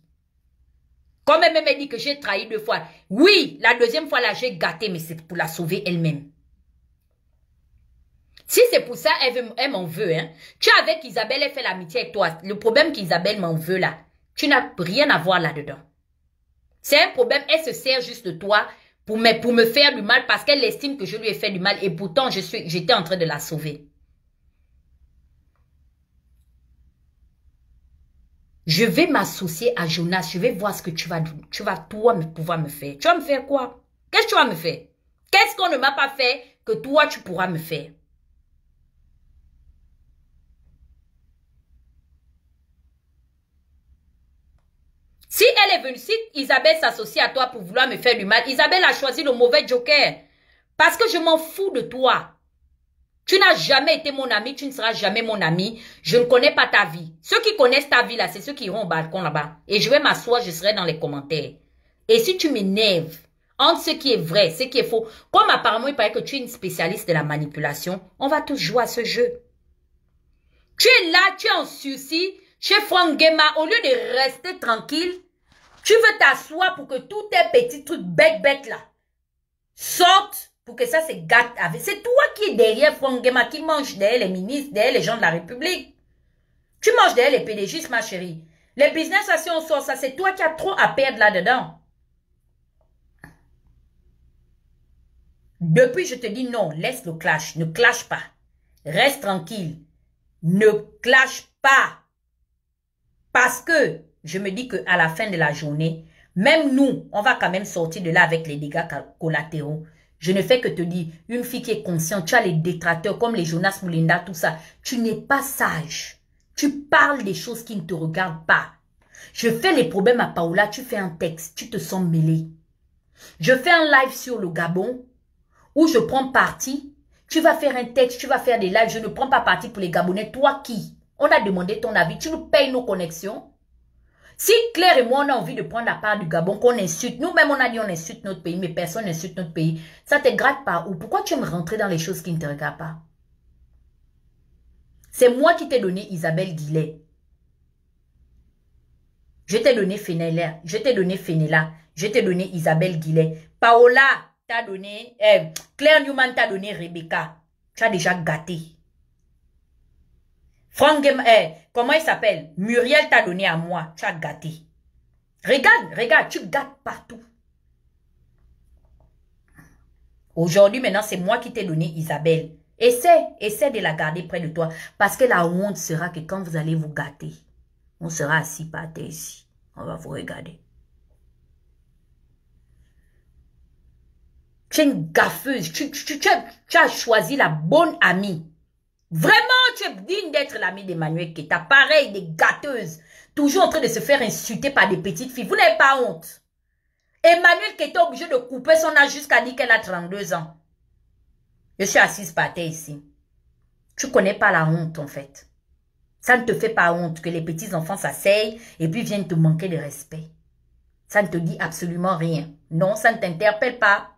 Comme elle m'a dit que j'ai trahi 2 fois. Oui, la deuxième fois là, j'ai gâté, mais c'est pour la sauver elle-même. Si c'est pour ça, elle m'en veut. Hein. Tu es avec Isabelle, elle fait l'amitié avec toi. Le problème qu'Isabelle m'en veut là, tu n'as rien à voir là-dedans. C'est un problème, elle se sert juste de toi pour me faire du mal parce qu'elle estime que je lui ai fait du mal et pourtant j'étais en train de la sauver. Je vais m'associer à Jonas, je vais voir ce que tu vas toi pouvoir me faire. Tu vas me faire quoi? Qu'est-ce que tu vas me faire? Qu'est-ce qu'on ne m'a pas fait que toi tu pourras me faire? Si elle est venue, si Isabelle s'associe à toi pour vouloir me faire du mal, Isabelle a choisi le mauvais joker. Parce que je m'en fous de toi. Tu n'as jamais été mon ami, tu ne seras jamais mon ami. Je ne connais pas ta vie. Ceux qui connaissent ta vie là, c'est ceux qui iront au balcon là-bas. Et je vais m'asseoir, je serai dans les commentaires. Et si tu m'énerves entre ce qui est vrai, ce qui est faux, comme apparemment il paraît que tu es une spécialiste de la manipulation, on va tous jouer à ce jeu. Tu es là, tu es en sursis, chez Franck Guéma, au lieu de rester tranquille, tu veux t'asseoir pour que tous tes petits trucs bec là sortent pour que ça se gâte avec. C'est toi qui es derrière Franck Guéma, qui mange derrière les ministres, derrière les gens de la République. Tu manges derrière les PDG, ma chérie. Les business, si on sort ça, c'est toi qui as trop à perdre là-dedans. Depuis, je te dis non, laisse le clash, ne clash pas. Reste tranquille, ne clash pas. Parce que je me dis qu'à la fin de la journée, même nous, on va quand même sortir de là avec les dégâts collatéraux. Je ne fais que te dire, une fille qui est consciente, tu as les détracteurs comme les Jonas Moulinda, tout ça. Tu n'es pas sage. Tu parles des choses qui ne te regardent pas. Je fais les problèmes à Paola, tu fais un texte, tu te sens mêlé. Je fais un live sur le Gabon où je prends parti. Tu vas faire un texte, tu vas faire des lives. Je ne prends pas parti pour les Gabonais. Toi qui? On a demandé ton avis. Tu nous payes nos connexions. Si Claire et moi, on a envie de prendre la part du Gabon, qu'on insulte, nous-mêmes, on a dit on insulte notre pays, mais personne n'insulte notre pays. Ça te gratte pas. Ou pourquoi tu aimes rentrer dans les choses qui ne te regardent pas? C'est moi qui t'ai donné Isabelle Guillet. Je t'ai donné Fenella. Je t'ai donné Fenella. Je t'ai donné Isabelle Guillet. Paola t'a donné... Claire Newman t'a donné Rebecca. Tu as déjà gâté. Franck... comment il s'appelle? Muriel t'a donné à moi. Tu as gâté. Regarde, regarde, tu gâtes partout. Aujourd'hui, maintenant, c'est moi qui t'ai donné Isabelle. Essaie de la garder près de toi. Parce que la honte sera que quand vous allez vous gâter, on sera assis par terre ici. On va vous regarder. Tu es une gaffeuse. Tu as choisi la bonne amie. Vraiment, tu es digne d'être l'amie d'Emmanuel Keta. Pareil, des gâteuses. Toujours en train de se faire insulter par des petites filles. Vous n'avez pas honte. Emmanuel Keta est obligé de couper son âge jusqu'à dire qu'elle a 32 ans. Je suis assise par terre ici. Tu ne connais pas la honte en fait. Ça ne te fait pas honte que les petits enfants s'asseyent et puis viennent te manquer de respect. Ça ne te dit absolument rien. Non, ça ne t'interpelle pas.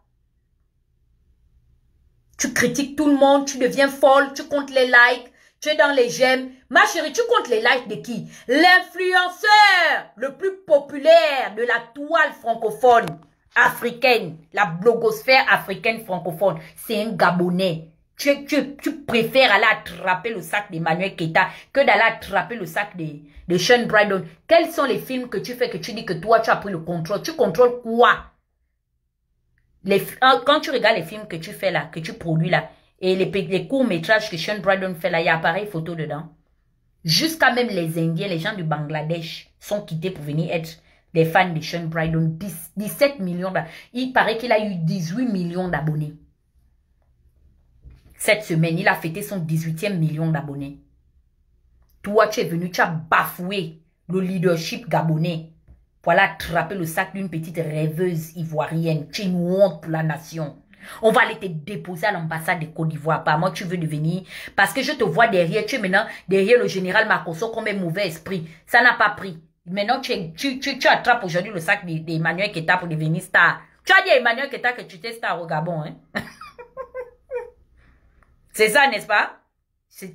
Tu critiques tout le monde, tu deviens folle, tu comptes les likes, tu es dans les j'aime. Ma chérie, tu comptes les likes de qui? L'influenceur le plus populaire de la toile francophone africaine, la blogosphère africaine francophone, c'est un Gabonais. Tu préfères aller attraper le sac d'Emmanuel Keta que d'aller attraper le sac de Sean Brydon. Quels sont les films que tu fais que tu dis que toi, tu as pris le contrôle? Tu contrôles quoi? Quand tu regardes les films que tu fais là, que tu produis là, et les courts-métrages que Sean Brydon fait là, il y a appareil photo dedans. Jusqu'à même les Indiens, les gens du Bangladesh sont quittés pour venir être des fans de Sean Brydon. 17 millions d'abonnés. Il paraît qu'il a eu 18 millions d'abonnés. Cette semaine, il a fêté son 18e million d'abonnés. Toi, tu es venu, tu as bafoué le leadership gabonais pour aller attraper le sac d'une petite rêveuse ivoirienne. Tu es une honte pour la nation. On va aller te déposer à l'ambassade de Côte d'Ivoire. Apparemment, tu veux devenir... Parce que je te vois derrière, tu es maintenant derrière le général Makosso comme un mauvais esprit. Ça n'a pas pris. Maintenant, tu attrapes aujourd'hui le sac d'Emmanuel Keta pour devenir star. Tu as dit à Emmanuel Keta que tu étais star au Gabon, hein? C'est ça, n'est-ce pas?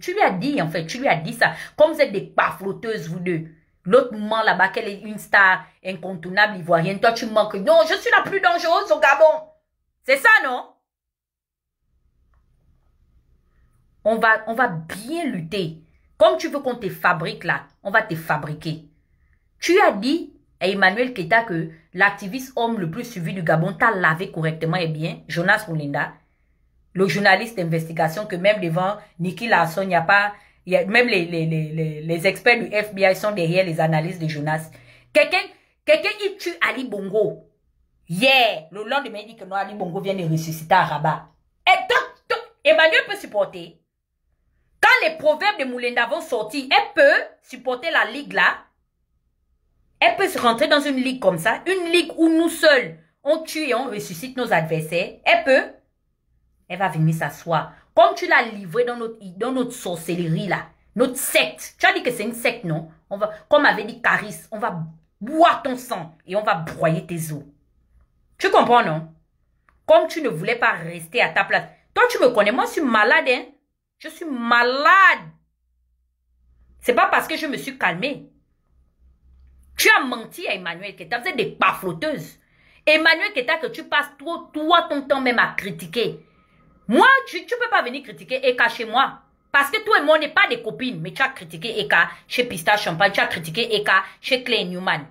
Tu lui as dit, en fait, tu lui as dit ça. Comme vous êtes des pafloteuses, vous deux. L'autre moment là-bas, qu'elle est une star incontournable ivoirienne. Toi, tu manques. Non, je suis la plus dangereuse au Gabon. C'est ça, non? On va bien lutter. Comme tu veux qu'on te fabrique là, on va te fabriquer. Tu as dit à Emmanuel Keta que l'activiste homme le plus suivi du Gabon t'a lavé correctement et bien, Jonas Moulinda, le journaliste d'investigation que même devant Niki Larson, il n'y a pas... même les experts du FBI sont derrière les analyses de Jonas. Quelqu'un il tue Ali Bongo. Yeah, le lendemain, il dit que non, Ali Bongo vient de ressusciter à Rabat. Et Emmanuel peut supporter. Quand les proverbes de Moulinda vont sortir, elle peut supporter la ligue là. Elle peut se rentrer dans une ligue comme ça. Une ligue où nous seuls, on tue et on ressuscite nos adversaires. Elle peut. Elle va venir s'asseoir. Comme tu l'as livré dans notre sorcellerie là. Notre secte. Tu as dit que c'est une secte, non? Comme avait dit Caris, on va boire ton sang et on va broyer tes os. Tu comprends, non? Comme tu ne voulais pas rester à ta place. Toi, tu me connais. Moi, je suis malade, hein? Je suis malade. C'est pas parce que je me suis calmée. Tu as menti à Emmanuel Keta. Vous êtes des pafloteuses. Emmanuel Keta, que tu passes toi ton temps même à critiquer. Moi, tu ne peux pas venir critiquer Eka chez moi. Parce que toi et moi, on n'est pas des copines. Mais tu as critiqué Eka chez Pistache Champagne. Tu as critiqué Eka chez Claire Newman.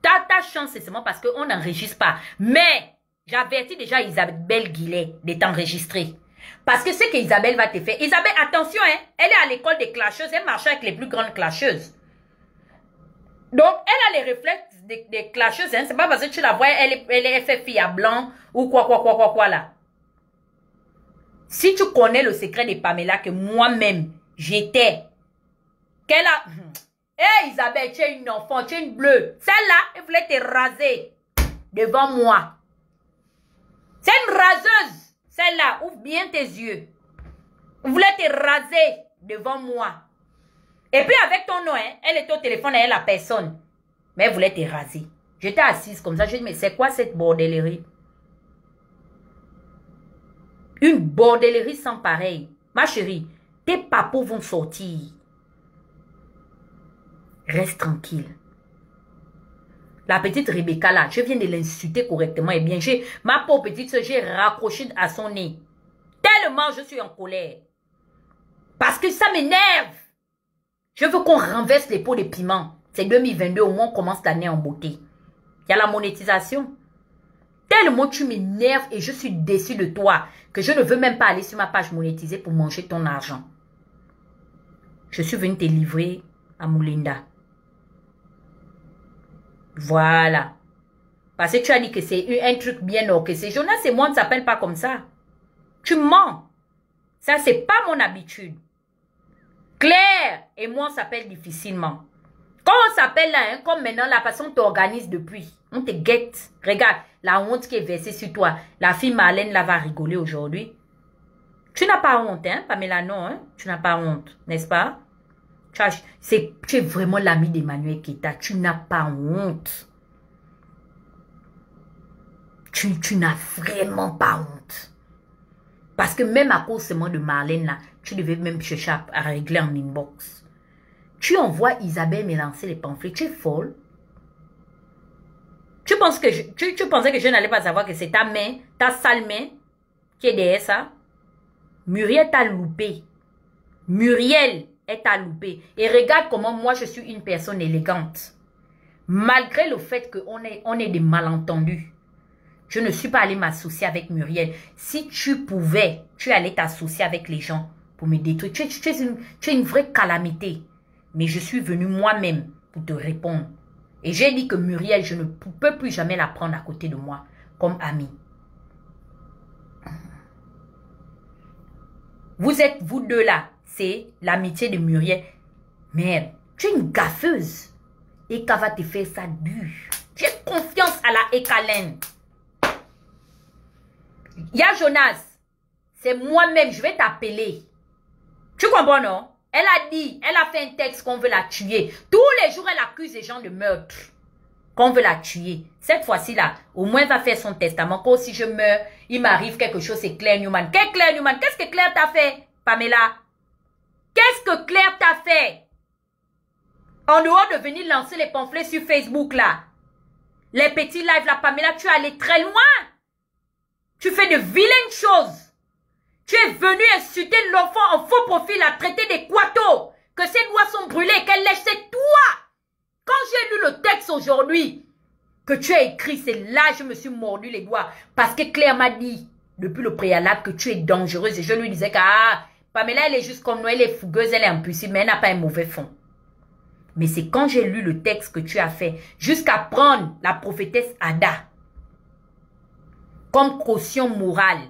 Ta chance, c'est seulement parce qu'on n'enregistre pas. Mais, j'avertis déjà Isabelle Guillet de t'enregistrer. Parce que c'est qu'Isabelle va te faire. Isabelle, attention, hein, elle est à l'école des clasheuses. Elle marche avec les plus grandes clasheuses. Donc, elle a les réflexes des clasheuses. Hein. C'est pas parce que tu la vois, elle fait fille à blanc ou quoi là. Si tu connais le secret de Pamela que moi-même, j'étais, qu'elle a... Hé Isabelle, tu es une enfant, tu es une bleue. Celle-là, elle voulait te raser devant moi. C'est une raseuse. Celle-là, ouvre bien tes yeux. Vous voulez te raser devant moi. Et puis avec ton nom, hein, elle est au téléphone, elle la personne. Mais elle voulait te raser. J'étais assise comme ça, je dis, mais c'est quoi cette bordellerie? Une bordellerie sans pareil. Ma chérie, tes papos vont sortir. Reste tranquille. La petite Rebecca là, je viens de l'insulter correctement et bien. Ma pauvre petite soeur, j'ai raccroché à son nez. Tellement je suis en colère. Parce que ça m'énerve. Je veux qu'on renverse les pots de piment. C'est 2022, au moins on commence l'année en beauté. Il y a la monétisation. Tellement tu m'énerves et je suis déçue de toi que je ne veux même pas aller sur ma page monétisée pour manger ton argent. Je suis venue te livrer à Moulinda. Voilà. Parce que tu as dit que c'est un truc bien orchestré. Jonas et moi, on ne s'appelle pas comme ça. Tu mens. Ça, c'est pas mon habitude. Claire et moi, on s'appelle difficilement. Quand on s'appelle là, hein, comme maintenant, la façon t'organise depuis. On te guette. Regarde, la honte qui est versée sur toi. La fille Marlène là va rigoler aujourd'hui. Tu n'as pas honte, hein, Pamela, non, hein? Tu n'as pas honte, n'est-ce pas? Tu es vraiment l'ami d'Emmanuel Keita. Tu n'as pas honte. Tu n'as vraiment pas honte. Parce que même à cause seulement de Marlène là, tu devais même chercher à régler en inbox. Tu envoies Isabelle me lancer les pamphlets. Tu es folle. Tu pensais que je n'allais pas savoir que c'est ta main, ta sale main, qui est derrière ça? Muriel t'a loupé. Muriel t'a loupé. Et regarde comment moi je suis une personne élégante. Malgré le fait qu'on est des malentendus. Je ne suis pas allée m'associer avec Muriel. Si tu pouvais, tu allais t'associer avec les gens pour me détruire. Tu es une vraie calamité. Mais je suis venue moi-même pour te répondre. Et j'ai dit que Muriel, je ne peux plus jamais la prendre à côté de moi comme amie. Vous êtes, vous deux là, c'est l'amitié de Muriel. Merde, tu es une gaffeuse. Eka va te faire ça dur. J'ai confiance à la Ekalène. Il y a Jonas. C'est moi-même, je vais t'appeler. Tu comprends, non? Elle a dit, elle a fait un texte qu'on veut la tuer. Tous les jours, elle accuse les gens de meurtre. Qu'on veut la tuer. Cette fois-ci là, au moins elle va faire son testament. Quand si je meurs, il m'arrive quelque chose, c'est Claire Newman. Qu'est-ce que Claire t'a fait, Pamela? Qu'est-ce que Claire t'a fait? En dehors de venir lancer les pamphlets sur Facebook là. Les petits lives là, Pamela, tu es allé très loin. Tu fais de vilaines choses. Tu es venu insulter l'enfant en faux profil, la traiter des quatos, que ses doigts sont brûlés, qu'elle lèche, c'est toi. Quand j'ai lu le texte aujourd'hui, que tu as écrit, c'est là que je me suis mordu les doigts. Parce que Claire m'a dit, depuis le préalable, que tu es dangereuse. Et je lui disais que, Pamela, elle est juste comme nous, elle est fougueuse, elle est impulsive, mais elle n'a pas un mauvais fond. Mais c'est quand j'ai lu le texte que tu as fait, jusqu'à prendre la prophétesse Ada comme caution morale.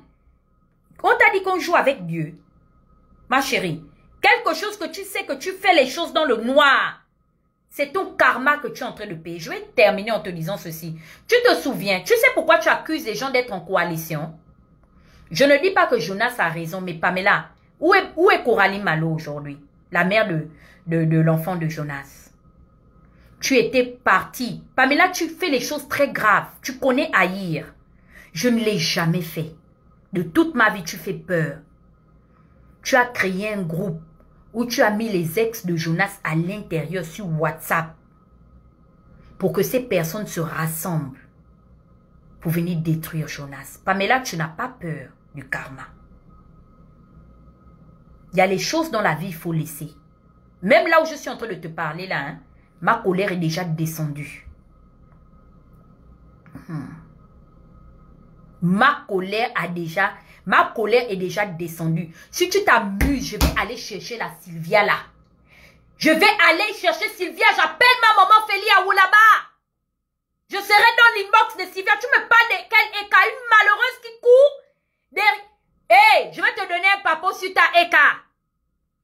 On t'a dit qu'on joue avec Dieu. Ma chérie, quelque chose que tu sais que tu fais les choses dans le noir. C'est ton karma que tu es en train de payer. Je vais terminer en te disant ceci. Tu te souviens, tu sais pourquoi tu accuses les gens d'être en coalition? Je ne dis pas que Jonas a raison, mais Pamela, où est Coralie Malo aujourd'hui? La mère de l'enfant de Jonas. Tu étais partie. Pamela, tu fais les choses très graves. Tu connais haïr. Je ne l'ai jamais fait. De toute ma vie, tu fais peur. Tu as créé un groupe où tu as mis les ex de Jonas à l'intérieur sur WhatsApp pour que ces personnes se rassemblent pour venir détruire Jonas. Pamela, tu n'as pas peur du karma. Il y a les choses dans la vie, il faut laisser. Même là où je suis en train de te parler, là, hein, ma colère est déjà descendue. Ma colère est déjà descendue. Si tu t'amuses, je vais aller chercher la Sylvia là. Je vais aller chercher Sylvia. J'appelle ma maman Félia ou là-bas. Je serai dans l'inbox de Sylvia. Tu me parles de quelle Eka? Une malheureuse qui court derrière. Hé, je vais te donner un papo sur ta Eka.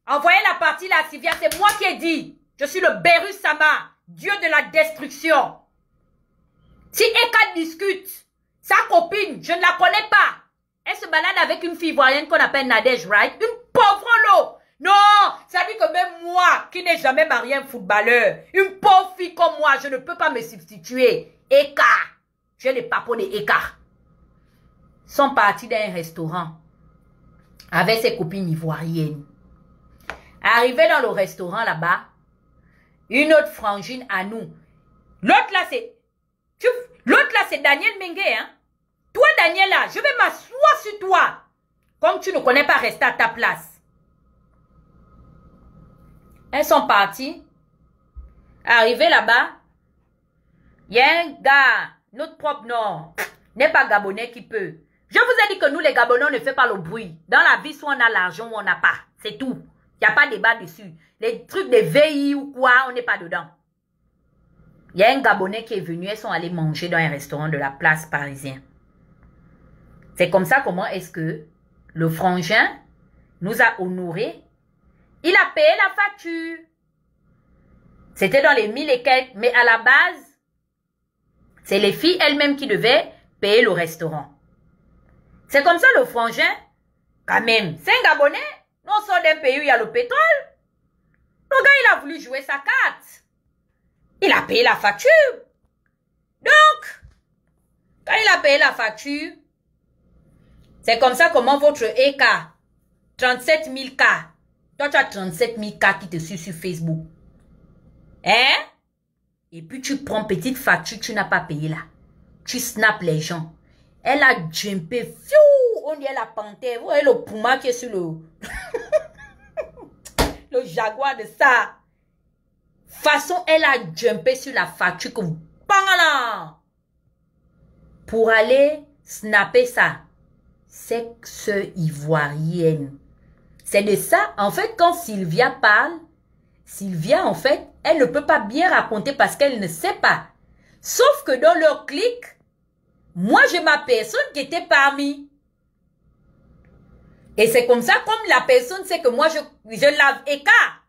Envoyez la partie là, Sylvia. C'est moi qui ai dit. Je suis le Beru Sama, Dieu de la destruction. Si Eka discute, sa copine, je ne la connais pas. Elle se balade avec une fille ivoirienne qu'on appelle Nadège, right? Une pauvre lot. Non, ça dit que même moi, qui n'ai jamais marié un footballeur, une pauvre fille comme moi, je ne peux pas me substituer. Écart. J'ai les papos des écarts. Sont partis dans un restaurant avec ses copines ivoiriennes. Arrivé dans le restaurant là-bas, une autre frangine à nous. L'autre là, c'est Daniel Mengue, hein? Toi, Daniel, là, je vais m'asseoir sur toi. Comme tu ne connais pas, rester à ta place. Elles sont parties. Arrivées là-bas, il y a un gars, notre propre nom, n'est pas Gabonais qui peut. Je vous ai dit que nous, les Gabonais, on ne fait pas le bruit. Dans la vie, soit on a l'argent ou on n'a pas. C'est tout. Il n'y a pas de débat dessus. Les trucs de VI ou quoi, on n'est pas dedans. Il y a un Gabonais qui est venu, elles sont allées manger dans un restaurant de la place parisienne. C'est comme ça comment est-ce que le frangin nous a honorés. Il a payé la facture. C'était dans les 1000 et quelques, mais à la base, c'est les filles elles-mêmes qui devaient payer le restaurant. C'est comme ça le frangin, quand même, c'est un Gabonais. Nous on sort d'un pays où il y a le pétrole. Le gars, il a voulu jouer sa carte. Il a payé la facture. Donc, quand il a payé la facture, c'est comme ça comment votre EK, 37 000 K. Toi, tu as 37 000 K qui te suivent sur Facebook. Hein? Et puis, tu prends petite facture, tu n'as pas payé là. Tu snaps les gens. Elle a jumpé. Fiou! On dit la panthère. Vous voyez le puma qui est sur le... le jaguar de ça. Façon, elle a jumpé sur la facture que vous... Bangala! Pour aller snapper ça. Sexe ivoirienne. C'est de ça, en fait, quand Sylvia parle, Sylvia, en fait, elle ne peut pas bien raconter parce qu'elle ne sait pas. Sauf que dans leur clic, moi, j'ai ma personne qui était parmi. Et c'est comme ça, comme la personne sait que moi, je lave écart.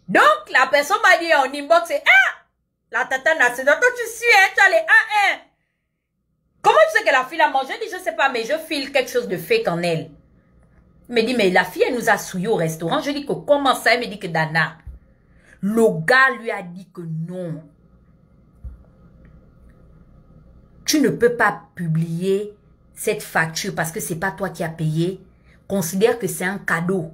Donc, la personne m'a dit en inbox, ah, la tata nationale, toi tu suis, hein, tu as les 1-1. Comment tu sais que la fille a mangé? Je dis, je sais pas, mais je file quelque chose de fake en elle. Il me dit, mais la fille, elle nous a souillé au restaurant. Je dis que comment ça? Elle me dit que Dana. Le gars lui a dit que non. Tu ne peux pas publier cette facture parce que c'est pas toi qui as payé. Considère que c'est un cadeau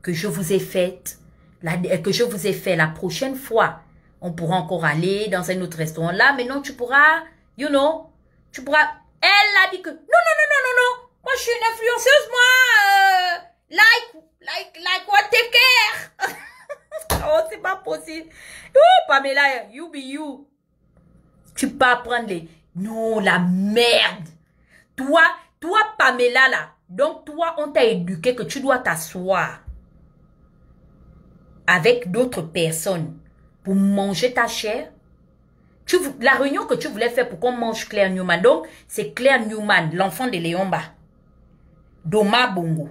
que je vous ai fait. La prochaine fois. On pourra encore aller dans un autre restaurant là. Mais non, tu pourras, you know, tu pourras. Elle a dit que non, non, non, non, non, non. Moi, je suis une influenceuse, moi. Like what, take care. Oh, c'est pas possible. Oh, Pamela, you be you. Tu peux pas prendre les... Non, la merde. Toi, Pamela, là. Donc, toi, on t'a éduqué que tu dois t'asseoir avec d'autres personnes pour manger ta chair. La réunion que tu voulais faire pour qu'on mange Claire Newman. Donc, c'est Claire Newman, l'enfant de Léomba. Doma Bongo.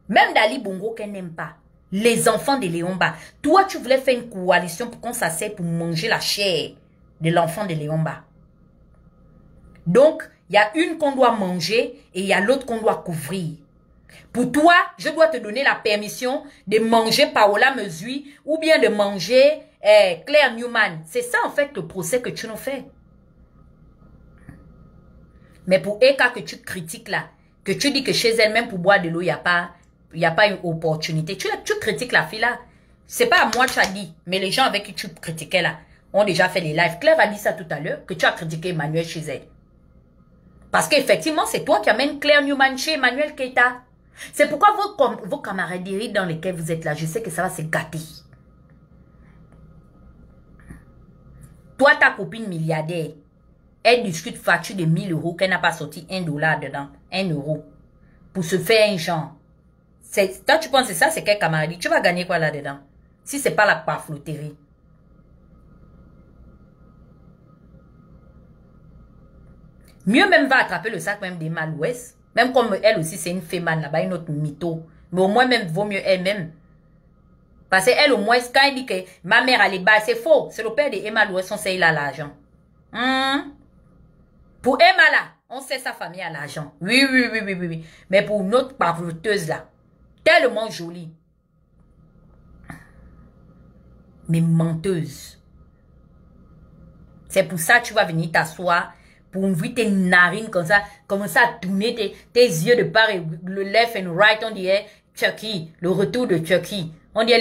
Même Dali Bongo qu'elle n'aime pas. Les enfants de Léomba. Toi, tu voulais faire une coalition pour qu'on s'asseye pour manger la chair de l'enfant de Léomba. Donc, il y a une qu'on doit manger et il y a l'autre qu'on doit couvrir. Pour toi, je dois te donner la permission de manger Paola Mesui ou bien de manger Claire Newman. C'est ça, en fait, le procès que tu nous fais. Mais pour Eka que tu critiques là, que tu dis que chez elle, même pour boire de l'eau, il n'y a pas une opportunité. Tu critiques la fille là. C'est pas à moi que tu as dit, mais les gens avec qui tu critiquais là ont déjà fait les lives. Claire a dit ça tout à l'heure, que tu as critiqué Emmanuel chez elle. Parce qu'effectivement, c'est toi qui amènes Claire Newman chez Emmanuel Keita. C'est pourquoi vos camaraderies dans lesquelles vous êtes là, je sais que ça va se gâter. Toi, ta copine milliardaire, elle discute facture de 1000 € qu'elle n'a pas sorti $1 dedans, 1 €, pour se faire un genre. Toi, tu penses que ça, c'est quelle camaraderie? Tu vas gagner quoi là-dedans? Si c'est pas la pafloterie. Mieux même va attraper le sac même des Malouest. Même comme elle aussi, c'est une fémane là-bas, une autre mytho. Mais au moins, même, vaut mieux elle-même. Parce qu'elle, au moins, quand elle dit que ma mère, elle est bas, c'est faux. C'est le père de Emma Louest, on sait il a l'argent. Pour Emma là, on sait sa famille a l'argent. Oui, oui, oui, oui, oui, oui. Mais pour une autre parleuse là, tellement jolie. Mais menteuse. C'est pour ça que tu vas venir t'asseoir pour ouvrir tes narines comme ça, commencer à tourner tes yeux de part et le left and right, on dirait Turkey, le retour de Turkey. On dirait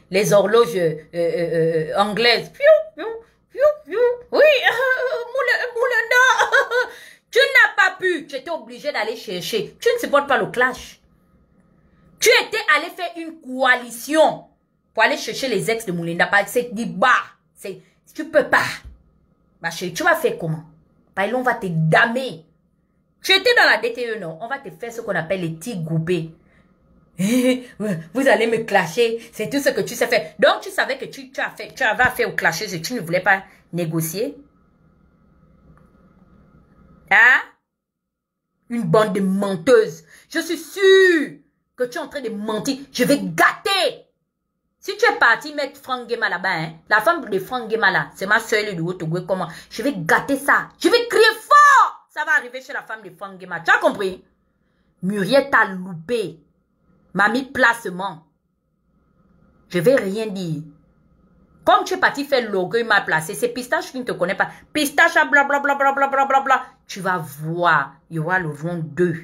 les horloges anglaises. Piou, piou, piou, piou. Oui, Moulenda. Tu n'as pas pu, tu étais obligé d'aller chercher. Tu ne supportes pas le clash. Tu étais allé faire une coalition pour aller chercher les ex de Moulenda. Parce que c'est du bas. Tu peux pas. Ma chérie, tu vas faire comment? Parce qu'on va te damer. Tu étais dans la DTE, non? On va te faire ce qu'on appelle les tirs groupés. Vous allez me clasher. C'est tout ce que tu sais faire. Donc, tu savais que tu avais fait au clasher et tu ne voulais pas négocier. Hein? Une bande de menteuses. Je suis sûre que tu es en train de mentir. Je vais gâter. Si tu es parti mettre Franck Guéma là-bas, hein, la femme de Franck Guéma là, c'est ma soeur de Haut-Togo, comment? Je vais gâter ça. Je vais crier fort. Ça va arriver chez la femme de Franck Guéma. Tu as compris? Muriel t'a loupé. M'a mis placement. Je vais rien dire. Comme tu es parti faire l'orgueil mal placé, c'est Pistache qui ne te connaît pas. Pistache, blablabla, blablabla. Tu vas voir, il y aura le round 2.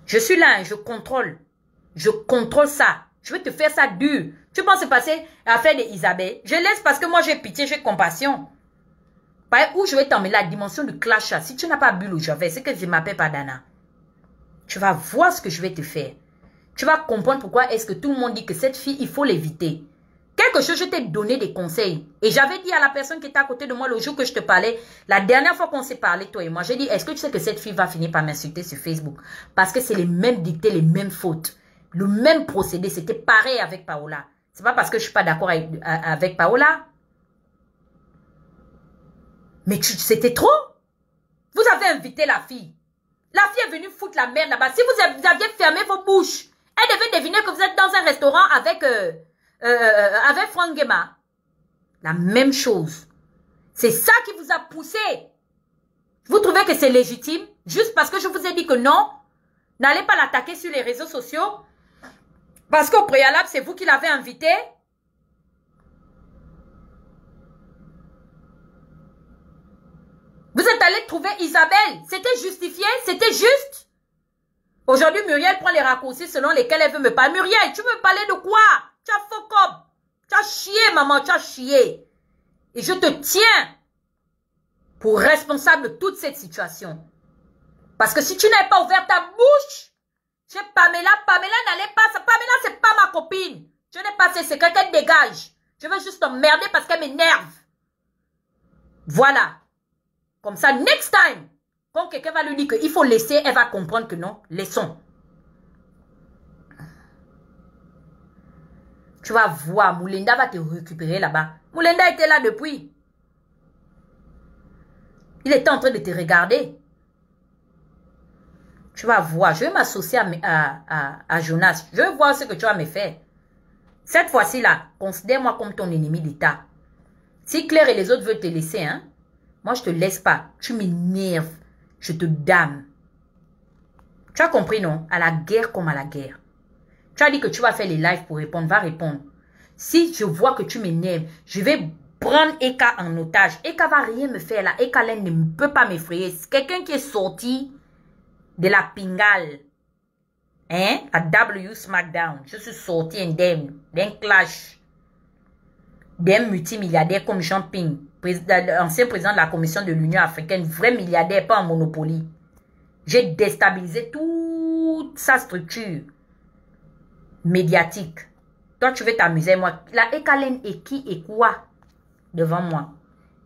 Je suis là, hein, je contrôle. Je contrôle ça. Je vais te faire ça dur. Tu penses se passer à faire de Isabelle? Je laisse parce que moi j'ai pitié, j'ai compassion. Par où je vais t'emmener la dimension du clash. Si tu n'as pas bu le javet, c'est que je m'appelle pas Dana. Tu vas voir ce que je vais te faire. Tu vas comprendre pourquoi est-ce que tout le monde dit que cette fille, il faut l'éviter. Quelque chose, je t'ai donné des conseils. Et j'avais dit à la personne qui était à côté de moi le jour que je te parlais, la dernière fois qu'on s'est parlé, toi et moi, j'ai dit, est-ce que tu sais que cette fille va finir par m'insulter sur Facebook? Parce que c'est les mêmes dictées, les mêmes fautes. Le même procédé, c'était pareil avec Paola. C'est pas parce que je suis pas d'accord avec Paola. Mais c'était trop. Vous avez invité la fille. La fille est venue foutre la merde là-bas. Si vous aviez fermé vos bouches, elle devait deviner que vous êtes dans un restaurant avec Franck Guéma. La même chose. C'est ça qui vous a poussé. Vous trouvez que c'est légitime? Juste parce que je vous ai dit que non? N'allez pas l'attaquer sur les réseaux sociaux? Parce qu'au préalable, c'est vous qui l'avez invité? Vous êtes allé trouver Isabelle. C'était justifié? C'était juste? Aujourd'hui, Muriel prend les raccourcis selon lesquels elle veut me parler. Muriel, tu veux me parler de quoi? Tu as fuck up. Tu as chié, maman, tu as chié. Et je te tiens pour responsable de toute cette situation. Parce que si tu n'avais pas ouvert ta bouche, chez Pamela, n'allait pas. Pamela, c'est pas ma copine. Je n'ai pas ses secrets, qu'elle dégage. Je veux juste t'emmerder parce qu'elle m'énerve. Voilà. Comme ça, next time, quand quelqu'un va lui dire qu'il faut laisser, elle va comprendre que non, laissons. Tu vas voir, Moulenda va te récupérer là-bas. Moulenda était là depuis. Il était en train de te regarder. Tu vas voir, je vais m'associer à Jonas. Je vais voir ce que tu vas me faire. Cette fois-ci là, considère-moi comme ton ennemi d'État. Si Claire et les autres veulent te laisser, hein, moi je te laisse pas. Tu m'énerves. Je te dame. Tu as compris, non? À la guerre comme à la guerre. Tu as dit que tu vas faire les lives pour répondre. Va répondre. Si je vois que tu m'énerves, je vais prendre Eka en otage. Eka va rien me faire là. Eka ne peut pas m'effrayer. C'est quelqu'un qui est sorti de la pingale. Hein? À W SmackDown. Je suis sorti indemne d'un clash. D'un multimilliardaire comme Jean Ping. Ancien président de la Commission de l'Union africaine. Vrai milliardaire, pas en monopoly. J'ai déstabilisé toute sa structure médiatique. Toi, tu veux t'amuser, moi. La Eka est qui et quoi devant moi?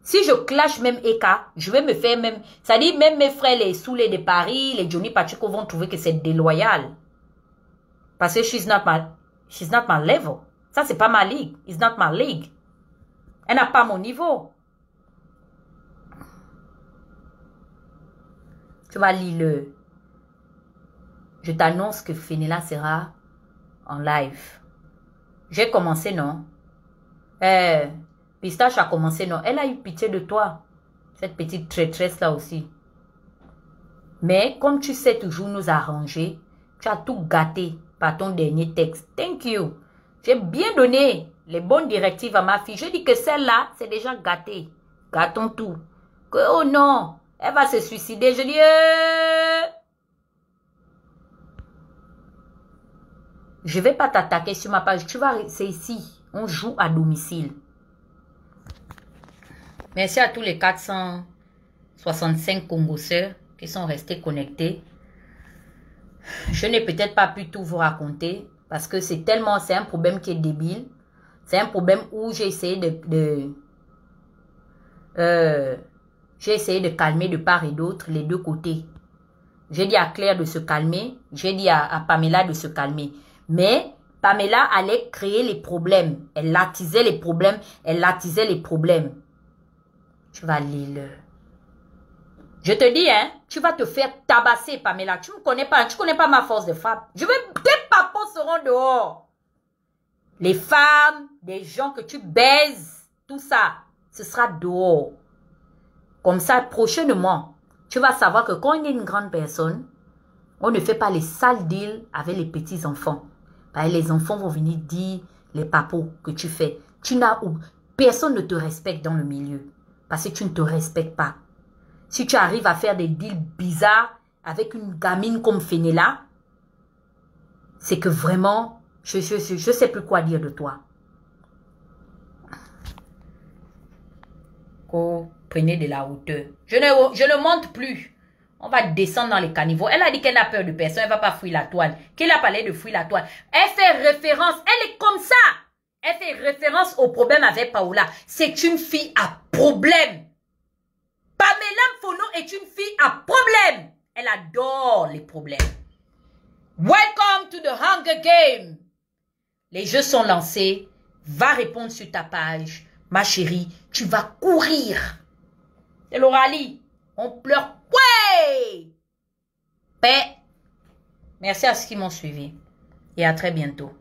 Si je clash même Eka, je vais me faire même... Ça dit, même mes frères, les Soulé de Paris, les Johnny Pachuco vont trouver que c'est déloyal. Parce que she's not my level. Ça, c'est pas ma ligue. It's not my league. Elle n'a pas mon niveau. Tu vas lire le... Je t'annonce que Fenella sera en live. J'ai commencé, non? Pistache a commencé, non? Elle a eu pitié de toi. Cette petite traîtresse là aussi. Mais comme tu sais toujours nous arranger, tu as tout gâté par ton dernier texte. Thank you. J'ai bien donné les bonnes directives à ma fille. Je dis que celle-là, c'est déjà gâté. Gâtons tout. Que oh non, elle va se suicider. Je dis je vais pas t'attaquer sur ma page. Tu vas rester ici. On joue à domicile. Merci à tous les 465 Congoseurs qui sont restés connectés. Je n'ai peut-être pas pu tout vous raconter parce que c'est un problème qui est débile. C'est un problème où j'ai essayé de calmer de part et d'autre les deux côtés. J'ai dit à Claire de se calmer. J'ai dit à Pamela de se calmer. Mais Pamela allait créer les problèmes. Elle attisait les problèmes. Elle attisait les problèmes. Tu vas lire. Je te dis, hein, tu vas te faire tabasser, Pamela. Tu ne connais pas, tu connais pas ma force de frappe. Tes papos seront dehors. Les femmes, des gens que tu baises, tout ça, ce sera dehors. Comme ça, prochainement, tu vas savoir que quand on est une grande personne, on ne fait pas les sales deals avec les petits-enfants. Les enfants vont venir dire les papos que tu fais. Personne ne te respecte dans le milieu. Parce que tu ne te respectes pas. Si tu arrives à faire des deals bizarres avec une gamine comme Fenella, c'est que vraiment, je sais plus quoi dire de toi. Oh, prenez de la hauteur. Je ne monte plus. On va descendre dans les caniveaux. Elle a dit qu'elle n'a peur de personne. Elle ne va pas fuir la toile. Qu'elle a parlé de fuir la toile. Elle fait référence. Elle est comme ça. Elle fait référence au problème avec Paola. C'est une fille à problème. Pamela Mfono est une fille à problème. Elle adore les problèmes. Welcome to the Hunger Game. Les jeux sont lancés. Va répondre sur ta page. Ma chérie, tu vas courir. C'est l'Oralie. On pleure. Ouais! Paix. Merci à ceux qui m'ont suivi. Et à très bientôt.